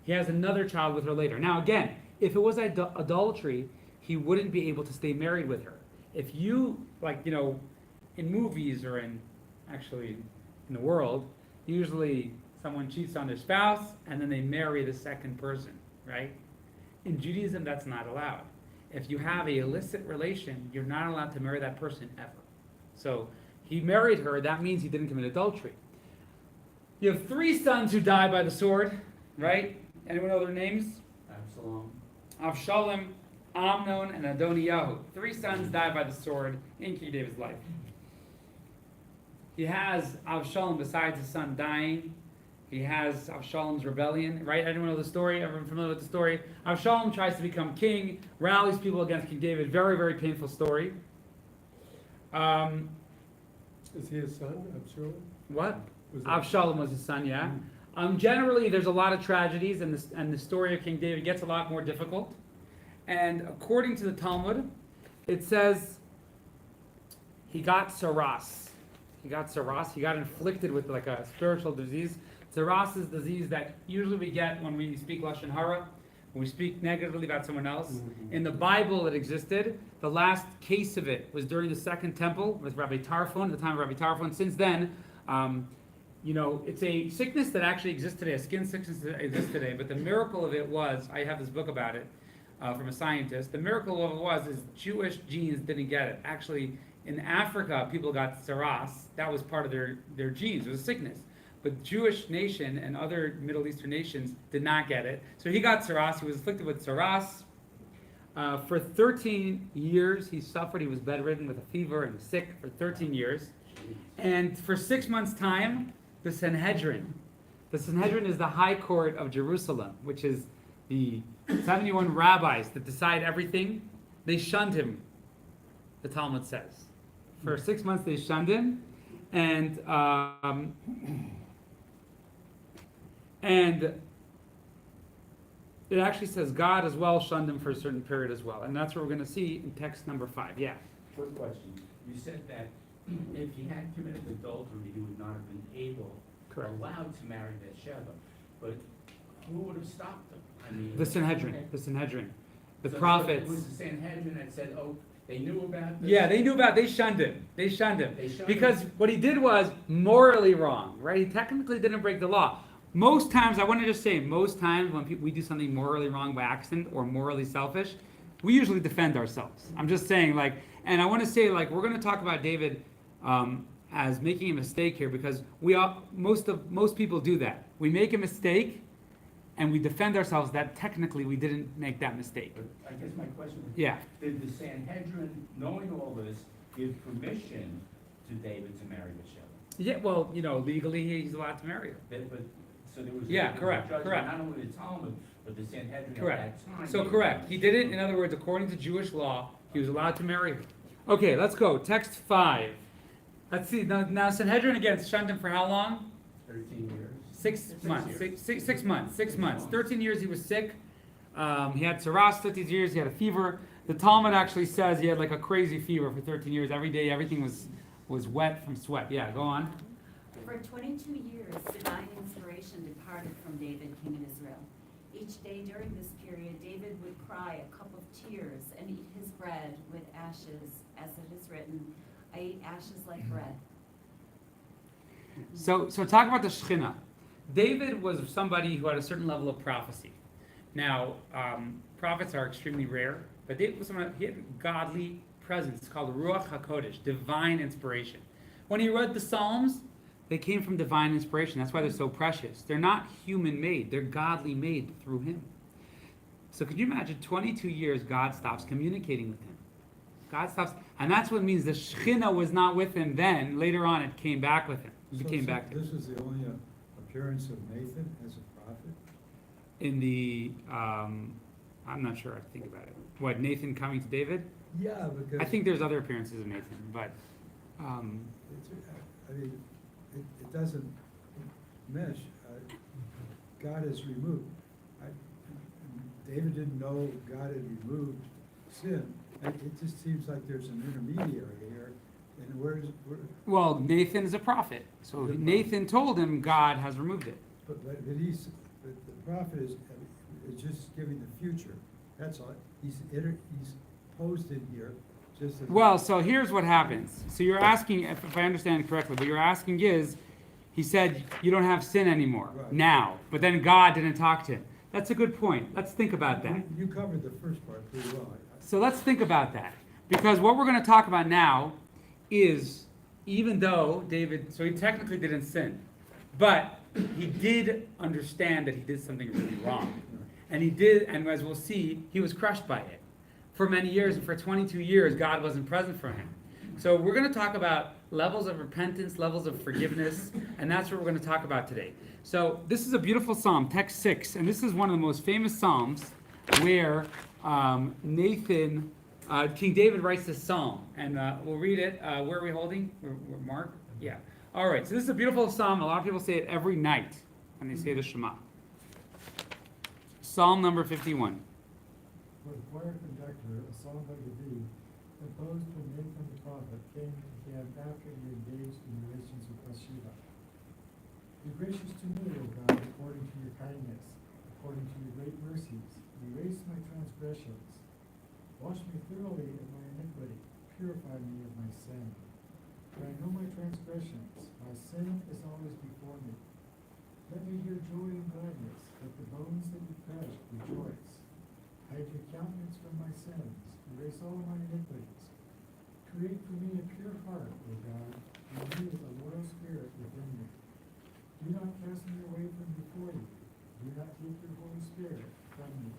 He has another child with her later. Now again, if it was adultery, he wouldn't be able to stay married with her. If you, in movies or in the world, usually someone cheats on their spouse and then they marry the second person, right? In Judaism, that's not allowed. If you have an illicit relation, you're not allowed to marry that person ever. So he married her, that means he didn't commit adultery. You have 3 sons who died by the sword, right? Anyone know their names? Absalom. Avshalom, Amnon, and Adoniyahu. 3 sons died by the sword in King David's life. He has Avshalom, besides his son dying, he has Avshalom's rebellion, right? Anyone know the story? Everyone familiar with the story? Avshalom tries to become king, rallies people against King David. Very, very painful story. Is he a son, Absalom? What? Was it- Avshalom was his son, yeah. Generally, there's a lot of tragedies, and the story of King David gets a lot more difficult. And according to the Talmud, it says he got saras. He got inflicted with like a spiritual disease. Saras is a disease that usually we get when we speak Lashon Hara, when we speak negatively about someone else. Mhm. In the Bible, it existed. The last case of it was during the Second Temple with Rabbi Tarfon, at the time of Rabbi Tarfon. Since then, it's a sickness that actually exists today, a skin sickness that exists today. But the miracle of it was, I have this book about it from a scientist. The miracle of it is Jewish genes didn't get it. Actually, in Africa, people got saras. That was part of their genes. It was a sickness. but the Jewish nation and other Middle Eastern nations did not get it. So he got tsaras. He was afflicted with tsaras. For 13 years, he suffered. He was bedridden with a fever and was sick for 13 years. And for 6 months' time, the Sanhedrin is the high court of Jerusalem, which is the 71 rabbis that decide everything. They shunned him, the Talmud says. For 6 months, they shunned him. And it actually says God as well shunned him for a certain period as well. And that's what we're going to see in text number 5. Yeah. Quick question. You said that if he had committed adultery, he would not have been allowed to marry Batsheva. But who would have stopped him? I mean, The Sanhedrin. The so prophets. it was the Sanhedrin that said, oh, they knew about this? Yeah, they shunned him. They shunned him. Because him. what he did was morally wrong, right? He technically didn't break the law. Most times, I want to just say, most times when we do something morally wrong by accident or morally selfish, we usually defend ourselves. I'm just saying, like, and I want to say, like, we're going to talk about David as making a mistake here because most people do that. We make a mistake and we defend ourselves that technically we didn't make that mistake. But I guess my question was, Yeah. did the Sanhedrin, knowing all this, give permission to David to marry Batsheva? Yeah, well, legally he's allowed to marry her. So there was Yeah, a correct, judgment, correct. not only the Talmud, but the Sanhedrin Correct. at that time. So correct. He did it, in other words, according to Jewish law, he was allowed to marry her. Okay, let's go. Text 5. Let's see. Now Sanhedrin again shunned him for how long? 13 years. 6 months. years. 6 months. 6 months. 13 years he was sick. He had tsaras 13 years. He had a fever. The Talmud actually says he had like a crazy fever for 13 years. Every day everything was wet from sweat. Yeah, go on. For 22 years, divine inspiration departed from David, king of Israel. Each day during this period, David would cry a cup of tears and eat his bread with ashes, as it is written, I eat ashes like bread. So talk about the Shekhinah. David was somebody who had a certain level of prophecy. Now, prophets are extremely rare, but David was someone, he had godly presence. It's called Ruach HaKodesh, divine inspiration. When he read the Psalms, they came from divine inspiration. That's why they're so precious. They're not human-made. They're godly-made through him. So could you imagine 22 years God stops communicating with him? God stops, and that's what it means the Shekhinah was not with him then. Later on, it came back with him. It came back. This was the only appearance of Nathan as a prophet? In the, I'm not sure. I have to think about it. What, Nathan coming to David? Yeah, because. I think there's other appearances of Nathan, but It doesn't mesh. God has removed. David didn't know God had removed sin. It just seems like there's an intermediary here. And where? well, Nathan is a prophet, so Nathan told him God has removed it. But the prophet is just giving the future. That's all. He's posed in here just as. Well, so here's what happens. So you're asking, if I understand correctly, what you're asking is, he said you don't have sin anymore Right. now, but then God didn't talk to him. That's a good point. Let's think about that. You covered the first part pretty well. So let's think about that. Because what we're going to talk about now is, even though David, so he technically didn't sin, but he did understand that he did something really wrong. And he did, and as we'll see, he was crushed by it. For many years, and for 22 years, God wasn't present for him. So we're going to talk about levels of repentance, levels of forgiveness, and that's what we're going to talk about today. So this is a beautiful psalm, text 6, and this is one of the most famous psalms where King David writes this psalm, and we'll read it. Where are we holding? We're Mark? Yeah. All right, so this is a beautiful psalm. A lot of people say it every night when they say the Shema. Psalm number 51. For the choir conductor, a song by David, composed when Nathan the prophet came to him after he engaged in relations with Bathsheba. Be gracious to me, O God, according to your kindness, according to your great mercies. Erase my transgressions. Wash me thoroughly of my iniquity. Purify me of my sin. For I know my transgressions. My sin is always before me. Let me hear joy and gladness. Let the bones that you crushed rejoice. Hide your countenance from my sins. Erase all my iniquities. Create for me a pure heart, O God, and renew a loyal spirit within me. Do Do not take your Holy Spirit from me.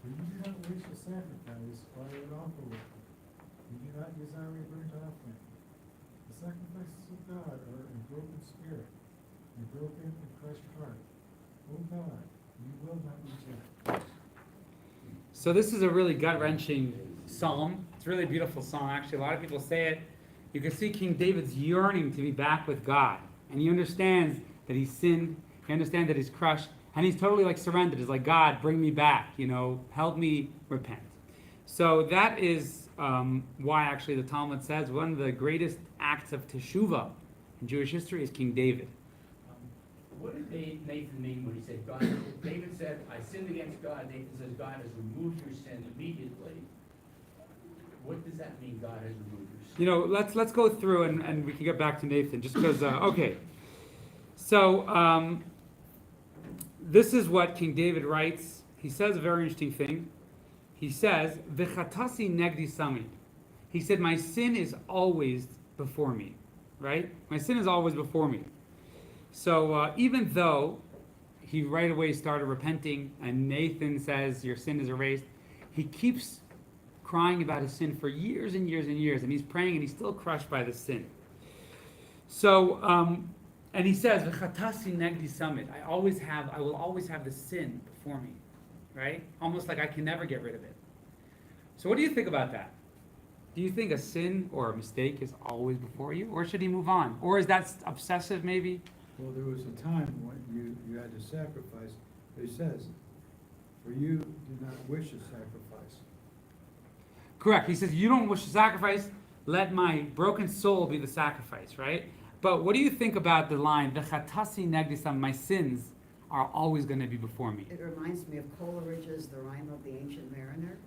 For you do not wish a sacrifice or an offering. You do not desire a burnt offering. The sacrifices of God are a broken spirit, a broken and crushed heart. O God, you will not reject. So this is a really gut-wrenching psalm. It's a really beautiful psalm, actually. A lot of people say it. You can see King David's yearning to be back with God. And he understands that he's sinned. He understands that he's crushed. And he's totally like surrendered. He's like, God, bring me back. Help me repent. So that is why actually the Talmud says one of the greatest acts of teshuvah in Jewish history is King David. What did Nathan mean when he said, God, David said, I sinned against God. Nathan says, God has removed your sin immediately. What does that mean, God has removed your sin? Let's go through and we can get back to Nathan just because, okay. So this is what King David writes. He says a very interesting thing. He says, V'chatasi negdi sami. He said, my sin is always before me, right? My sin is always before me. So even though he right away started repenting and Nathan says your sin is erased, he keeps crying about his sin for years and years and years, and he's praying and he's still crushed by the sin. So, and he says, "V'chatasi negdi samid." I will always have the sin before me, right? Almost like I can never get rid of it. So what do you think about that? Do you think a sin or a mistake is always before you, or should he move on? Or is that obsessive maybe? Well, there was a time when you had to sacrifice, but he says, for you do not wish a sacrifice. Correct. He says, you don't wish to sacrifice, let my broken soul be the sacrifice, right? But what do you think about the line, V'chatasi negdi sam, my sins are always going to be before me? It reminds me of Coleridge's The Rime of the Ancient Mariner.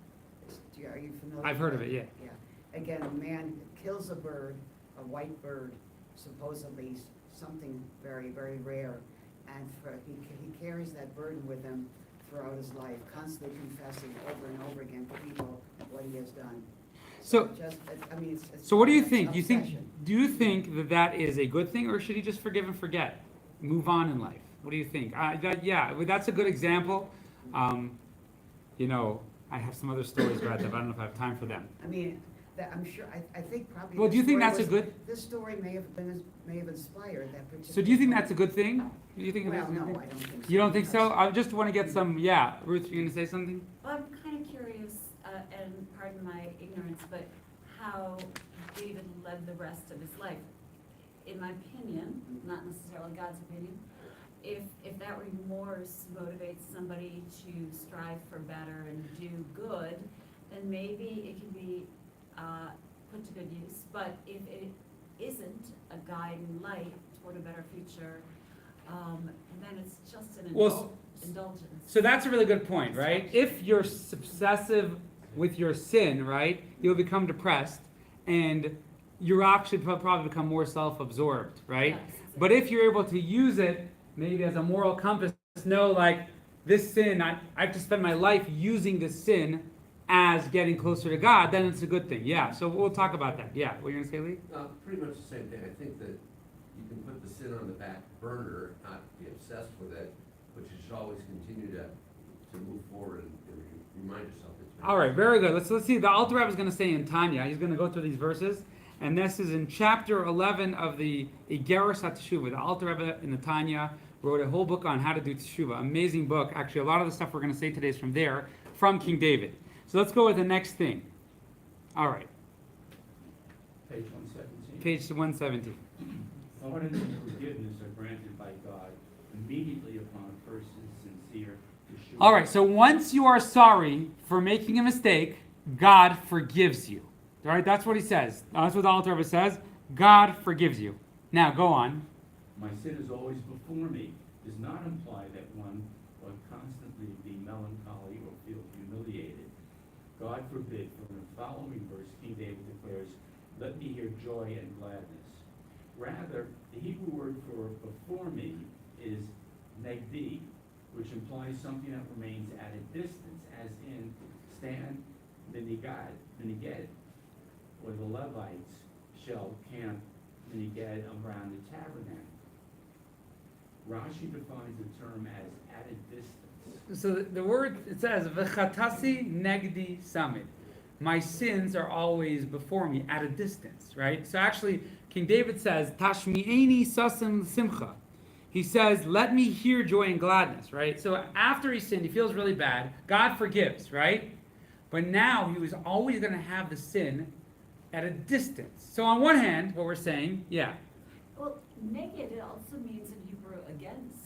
Are you familiar? I've heard of it, yeah. Yeah. Again, a man kills a bird, a white bird, supposedly something very, very rare, and he carries that burden with him throughout his life, constantly confessing over and over again to people what he has done. So It's So what do you it's think? an Do you think that that is a good thing, or should he just forgive and forget, move on in life? What do you think? That's a good example. I have some other stories about that, but I don't know if I have time for them. I mean, I'm sure. I think probably. Well, this do you think story that's a good? This story may have inspired that particular. So do you think that's a good thing? Do you think Well, that's a good no, thing? I don't think so. You don't think so? I just want to get some. Yeah, Ruth, you gonna say something? Well, I'm kind of curious, and pardon my ignorance, but how David led the rest of his life. In my opinion, not necessarily God's opinion, if that remorse motivates somebody to strive for better and do good, then maybe it can be put to good use. But if it isn't a guiding light toward a better future, then it's just an indulgence. So that's a really good point, right? If you're obsessive with your sin, right, you'll become depressed, and you'll actually probably become more self-absorbed, right? Yes, exactly. But if you're able to use it maybe as a moral compass, know like this sin, I have to spend my life using this sin as getting closer to God, then it's a good thing. Yeah, so we'll talk about that. Yeah, what are you going to say, Lee? Pretty much the same thing. I think that you can put the sin on the back burner, not be obsessed with it, but you should always continue to move forward and remind yourself that you. All right, very good. Let's see. The Alter Rebbe is going to say in Tanya. He's going to go through these verses, and this is in chapter 11 of the Igeres HaTeshuvah. The Alter Rebbe in the Tanya wrote a whole book on how to do teshuvah. Amazing book. Actually, a lot of the stuff we're going to say today is from there, from King David. So let's go with the next thing. All right. Page 117. Page 117. Pardon and forgiveness are granted by God immediately upon a person's sincere teshuvah. All right, so once you are sorry for making a mistake, God forgives you. All right, that's what he says. That's what the Alter Rebbe says. God forgives you. Now, go on. My sin is always before me does not imply that one will constantly be melancholy or feel humiliated. God forbid, for in the following verse, King David declares, let me hear joy and gladness. Rather, the Hebrew word for before me is negdi, which implies something that remains at a distance, as in stand miniged, where the Levites shall camp miniged around the tabernacle. Rashi defines the term as at a distance. So the word, it says, V'chatasi negdi samid. My sins are always before me at a distance, right? So actually, King David says, Tashmi'eni sasim simcha. He says, let me hear joy and gladness, right? So after he sinned, he feels really bad. God forgives, right? But now he was always going to have the sin at a distance. So on one hand, what we're saying, yeah, Well, neged also means in Hebrew against.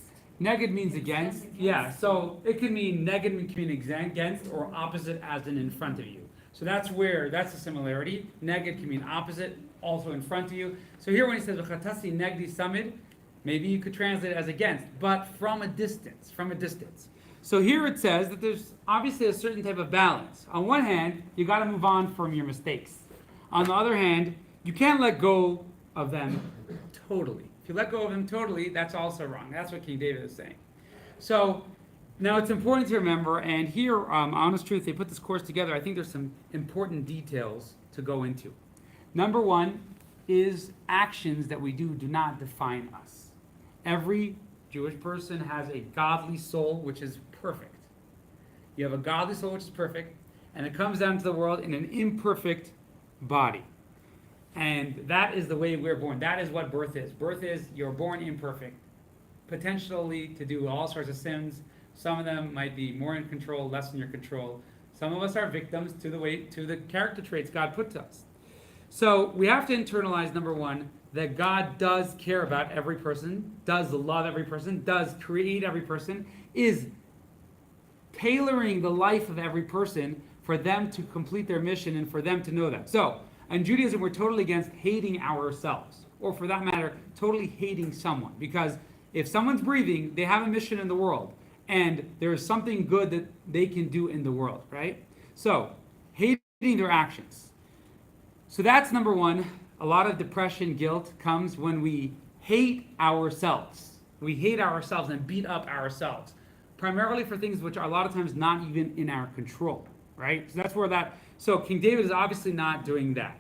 neged means It against. says Yeah, against. so it can mean neged can mean against or opposite as in front of you. So that's the similarity. Neged can mean opposite, also in front of you. So here when he says, V'chatasi negdi samid, maybe you could translate it as against, but from a distance, So here it says that there's obviously a certain type of balance. On one hand, you got to move on from your mistakes. On the other hand, you can't let go of them totally. If you let go of them totally, that's also wrong. That's what King David is saying. So now it's important to remember, and here, honest truth, they put this course together. I think there's some important details to go into. Number one is actions that we do not define us. Every Jewish person has a godly soul which is perfect. You have a godly soul which is perfect, and it comes down to the world in an imperfect body. And that is the way we're born. That is what birth is. Birth is you're born imperfect, potentially to do all sorts of sins. Some of them might be more in control, less in your control. Some of us are victims to the character traits God put to us. So we have to internalize, number one, that God does care about every person, does love every person, does create every person, is tailoring the life of every person for them to complete their mission and for them to know that. So, in Judaism, we're totally against hating ourselves, or for that matter, totally hating someone. Because if someone's breathing, they have a mission in the world, and there is something good that they can do in the world, right? So, hating their actions. So that's number one. A lot of depression, guilt comes when we hate ourselves. We hate ourselves and beat up ourselves, primarily for things which are a lot of times not even in our control, right? So that's where that. So King David is obviously not doing that.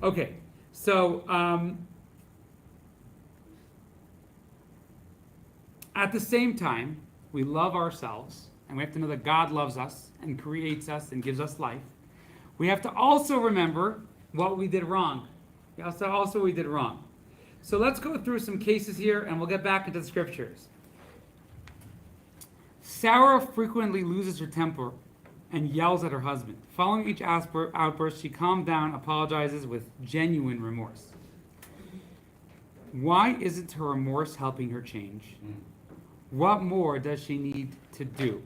Okay, so at the same time, we love ourselves, and we have to know that God loves us and creates us and gives us life. We have to also remember what we did wrong. Also we did wrong. So let's go through some cases here, and we'll get back into the scriptures. Sarah frequently loses her temper and yells at her husband. Following each outburst, she calms down, apologizes with genuine remorse. Why isn't her remorse helping her change? What more does she need to do?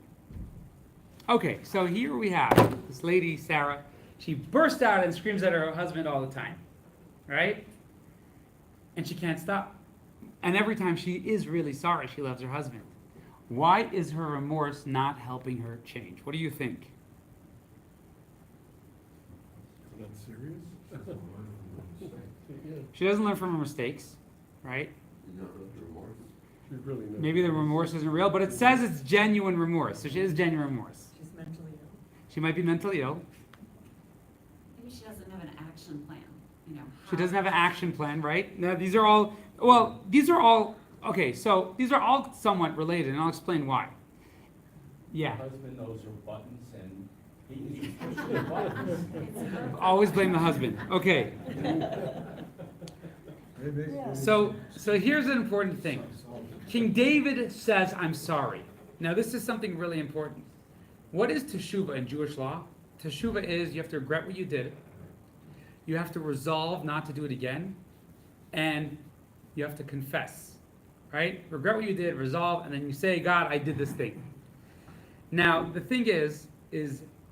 Okay, so here we have this lady, Sarah. She bursts out and screams at her husband all the time, right? And she can't stop. And every time she is really sorry, she loves her husband. Why is her remorse not helping her change? What do you think? Is that serious? She doesn't learn from her mistakes, right? You don't know the remorse. She's really not. Maybe the remorse isn't real, but it says it's genuine remorse. So she is genuine remorse. She's mentally ill. She might be mentally ill. Maybe she doesn't have an action plan, you know. She how- doesn't have an action plan, right? Now, these are all somewhat related, and I'll explain why. Yeah. My husband knows her buttons and he needs to push her buttons. It's her- Always blame the husband. Okay. So here's an important thing. King David says, I'm sorry. Now, this is something really important. What is teshuvah in Jewish law? Teshuvah is you have to regret what you did. You have to resolve not to do it again. And you have to confess, right? Regret what you did, resolve, and then you say, God, I did this thing. Now, the thing is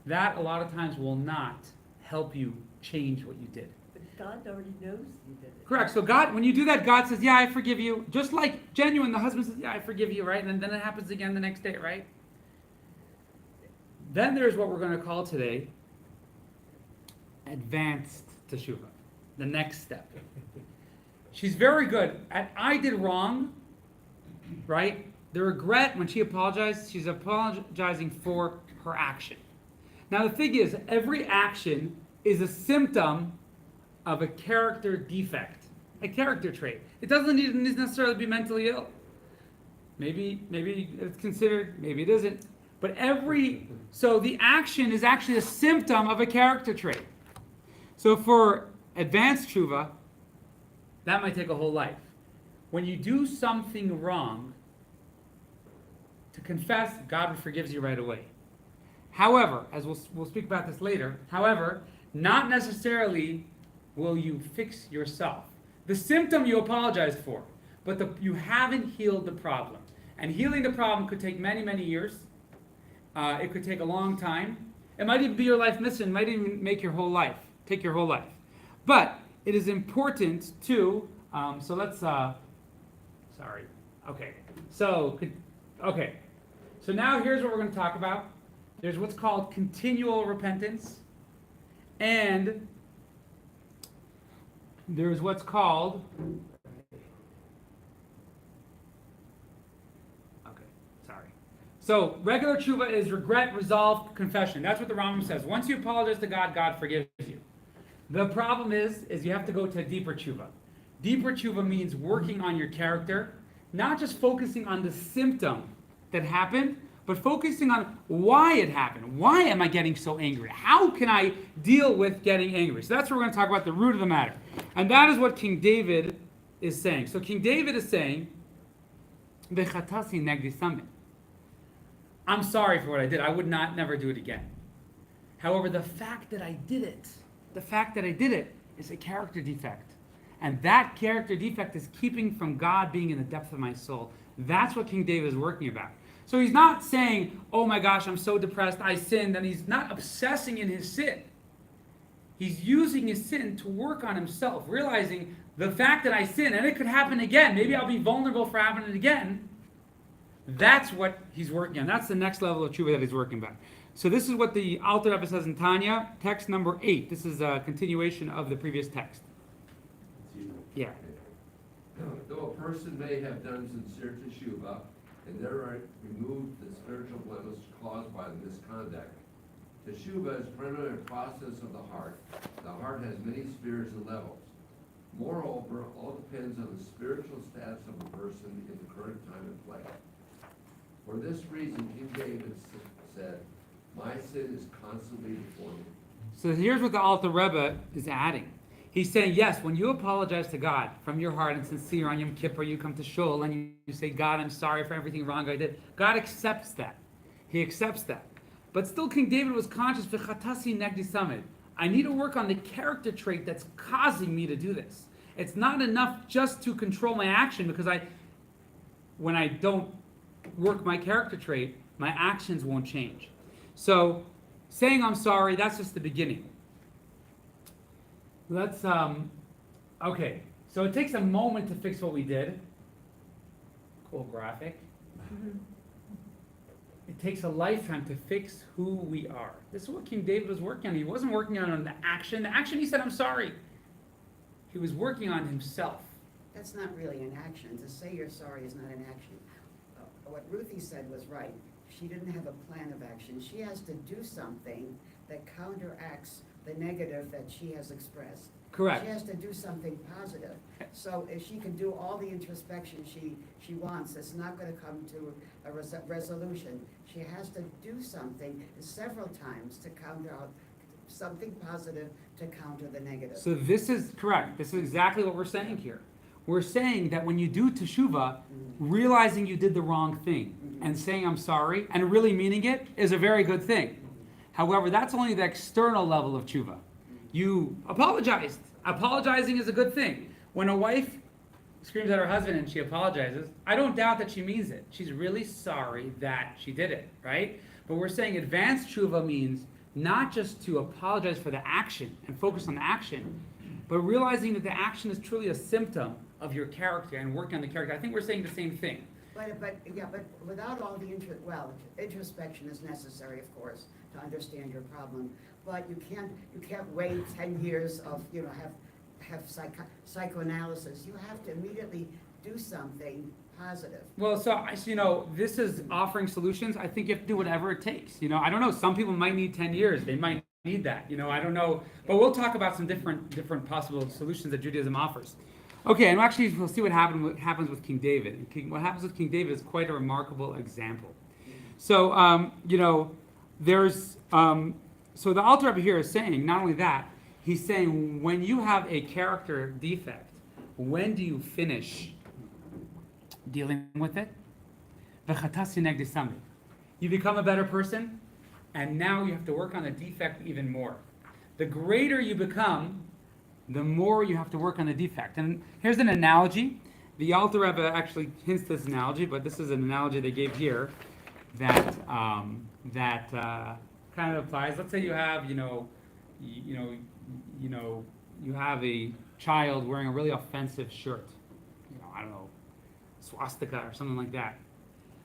that a lot of times will not help you change what you did. But God already knows you did it. Correct. So God, when you do that, God says, yeah, I forgive you. Just like genuine, the husband says, yeah, I forgive you, right? And then it happens again the next day, right? Then there's what we're going to call today advanced teshuvah, the next step. She's very good at I did wrong, right? The regret, when she apologized, she's apologizing for her action. Now the thing is, every action is a symptom of a character defect, a character trait. It doesn't need to necessarily be mentally ill. Maybe it's considered, maybe it isn't. But so the action is actually a symptom of a character trait. So for advanced tshuva, that might take a whole life. When you do something wrong, to confess, God forgives you right away. However, as we'll speak about this later, however, not necessarily will you fix yourself. The symptom you apologize for, but you haven't healed the problem. And healing the problem could take many, many years. It could take a long time. It might even be your life mission. It might even make your whole life, take your whole life. But it is important to, so let's, sorry. Okay. So now here's what we're going to talk about. There's what's called continual repentance. And there's what's called, so regular tshuva is regret, resolve, confession. That's what the Rambam says. Once you apologize to God, God forgives you. The problem is you have to go to a deeper tshuva. Deeper tshuva means working on your character, not just focusing on the symptom that happened, but focusing on why it happened. Why am I getting so angry? How can I deal with getting angry? So that's what we're going to talk about, the root of the matter. And that is what King David is saying. So King David is saying, I'm sorry for what I did. I would never do it again. However, the fact that I did it is a character defect. And that character defect is keeping from God being in the depth of my soul. That's what King David is working about. So he's not saying, oh my gosh, I'm so depressed, I sinned, and he's not obsessing in his sin. He's using his sin to work on himself, realizing the fact that I sin, and it could happen again, maybe I'll be vulnerable for happening again. That's what he's working on. That's the next level of tshuva that he's working about. So this is what the Alter Rebbe says in Tanya, text number 8. This is a continuation of the previous text. Yeah. Though a person may have done sincere teshuvah and thereby removed the spiritual blemish caused by the misconduct, teshuvah is primarily a process of the heart. The heart has many spheres and levels. Moreover, all depends on the spiritual status of a person in the current time and place. For this reason, King David said, my sin is constantly before me. So here's what the Alter Rebbe is adding. He's saying, yes, when you apologize to God from your heart and sincere on Yom Kippur, you come to Shul and you say, God, I'm sorry for everything wrong I did. God accepts that. He accepts that. But still, King David was conscious, V'chatasi negdi samid. I need to work on the character trait that's causing me to do this. It's not enough just to control my action, because when I don't work my character trait, my actions won't change. So saying I'm sorry, that's just the beginning. Let's, okay, so it takes a moment to fix what we did. Cool graphic. It takes a lifetime to fix who we are. This is what King David was working on. He wasn't working on the action. The action, he said, I'm sorry. He was working on himself. That's not really an action. To say you're sorry is not an action. What Ruthie said was right. She didn't have a plan of action. She has to do something that counteracts the negative that she has expressed. Correct. She has to do something positive. So if she can do all the introspection she wants, it's not going to come to a resolution. She has to do something several times to counter out something positive to counter the negative. So this is correct. This is exactly what we're saying here. We're saying that when you do teshuvah, realizing you did the wrong thing and saying I'm sorry and really meaning it is a very good thing. However, that's only the external level of tshuva. You apologized. Apologizing is a good thing. When a wife screams at her husband and she apologizes, I don't doubt that she means it. She's really sorry that she did it, right? But we're saying advanced tshuva means not just to apologize for the action and focus on the action, but realizing that the action is truly a symptom of your character and working on the character. I think we're saying the same thing. But without all the introspection is necessary, of course, to understand your problem. But you can't wait 10 years of have psychoanalysis. You have to immediately do something positive. Well, so this is offering solutions. I think you have to do whatever it takes. I don't know. Some people might need 10 years. They might need that. I don't know. But we'll talk about some different possible solutions that Judaism offers. Okay, and actually we'll see what happens with King David. What happens with King David is quite a remarkable example. So, there's, so the Alter Rebbe here is saying, not only that, he's saying when you have a character defect, when do you finish dealing with it? You become a better person, and now you have to work on the defect even more. The greater you become, the more you have to work on the defect. And here's an analogy. The Alter Rebbe actually hints this analogy, but this is an analogy they gave here that kind of applies. Let's say you have, you have a child wearing a really offensive shirt. I don't know, swastika or something like that.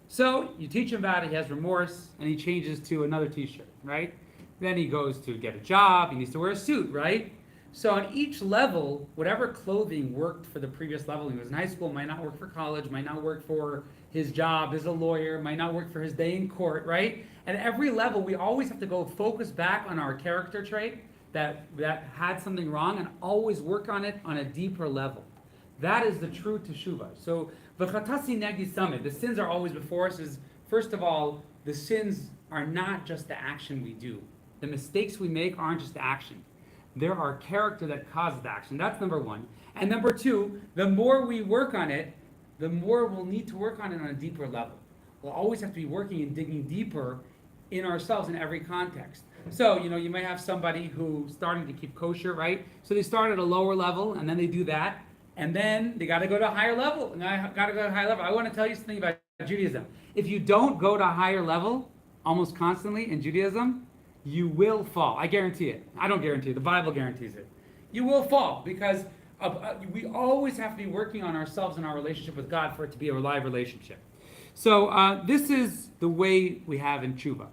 So you teach him about it, he has remorse, and he changes to another t-shirt, right? Then he goes to get a job, he needs to wear a suit, right? So on each level, whatever clothing worked for the previous level, he was in high school, might not work for college, might not work for his job as a lawyer, might not work for his day in court, right? At every level, we always have to go focus back on our character trait that had something wrong and always work on it on a deeper level. That is the true teshuvah. So, v'chatasi negi samid, the sins are always before us. Is first of all, the sins are not just the action we do. The mistakes we make aren't just the action. There are character that causes the action. That's number one. And number two, the more we work on it, the more we'll need to work on it on a deeper level. We'll always have to be working and digging deeper in ourselves in every context. So, you might have somebody who's starting to keep kosher, right? So they start at a lower level, and then they do that, and then they got to go to a higher level, and I got to go to a higher level. I want to tell you something about Judaism. If you don't go to a higher level almost constantly in Judaism, you will fall. I guarantee it. I don't guarantee it. The Bible guarantees it. You will fall because we always have to be working on ourselves and our relationship with God for it to be a live relationship. So this is the way we have in tshuva.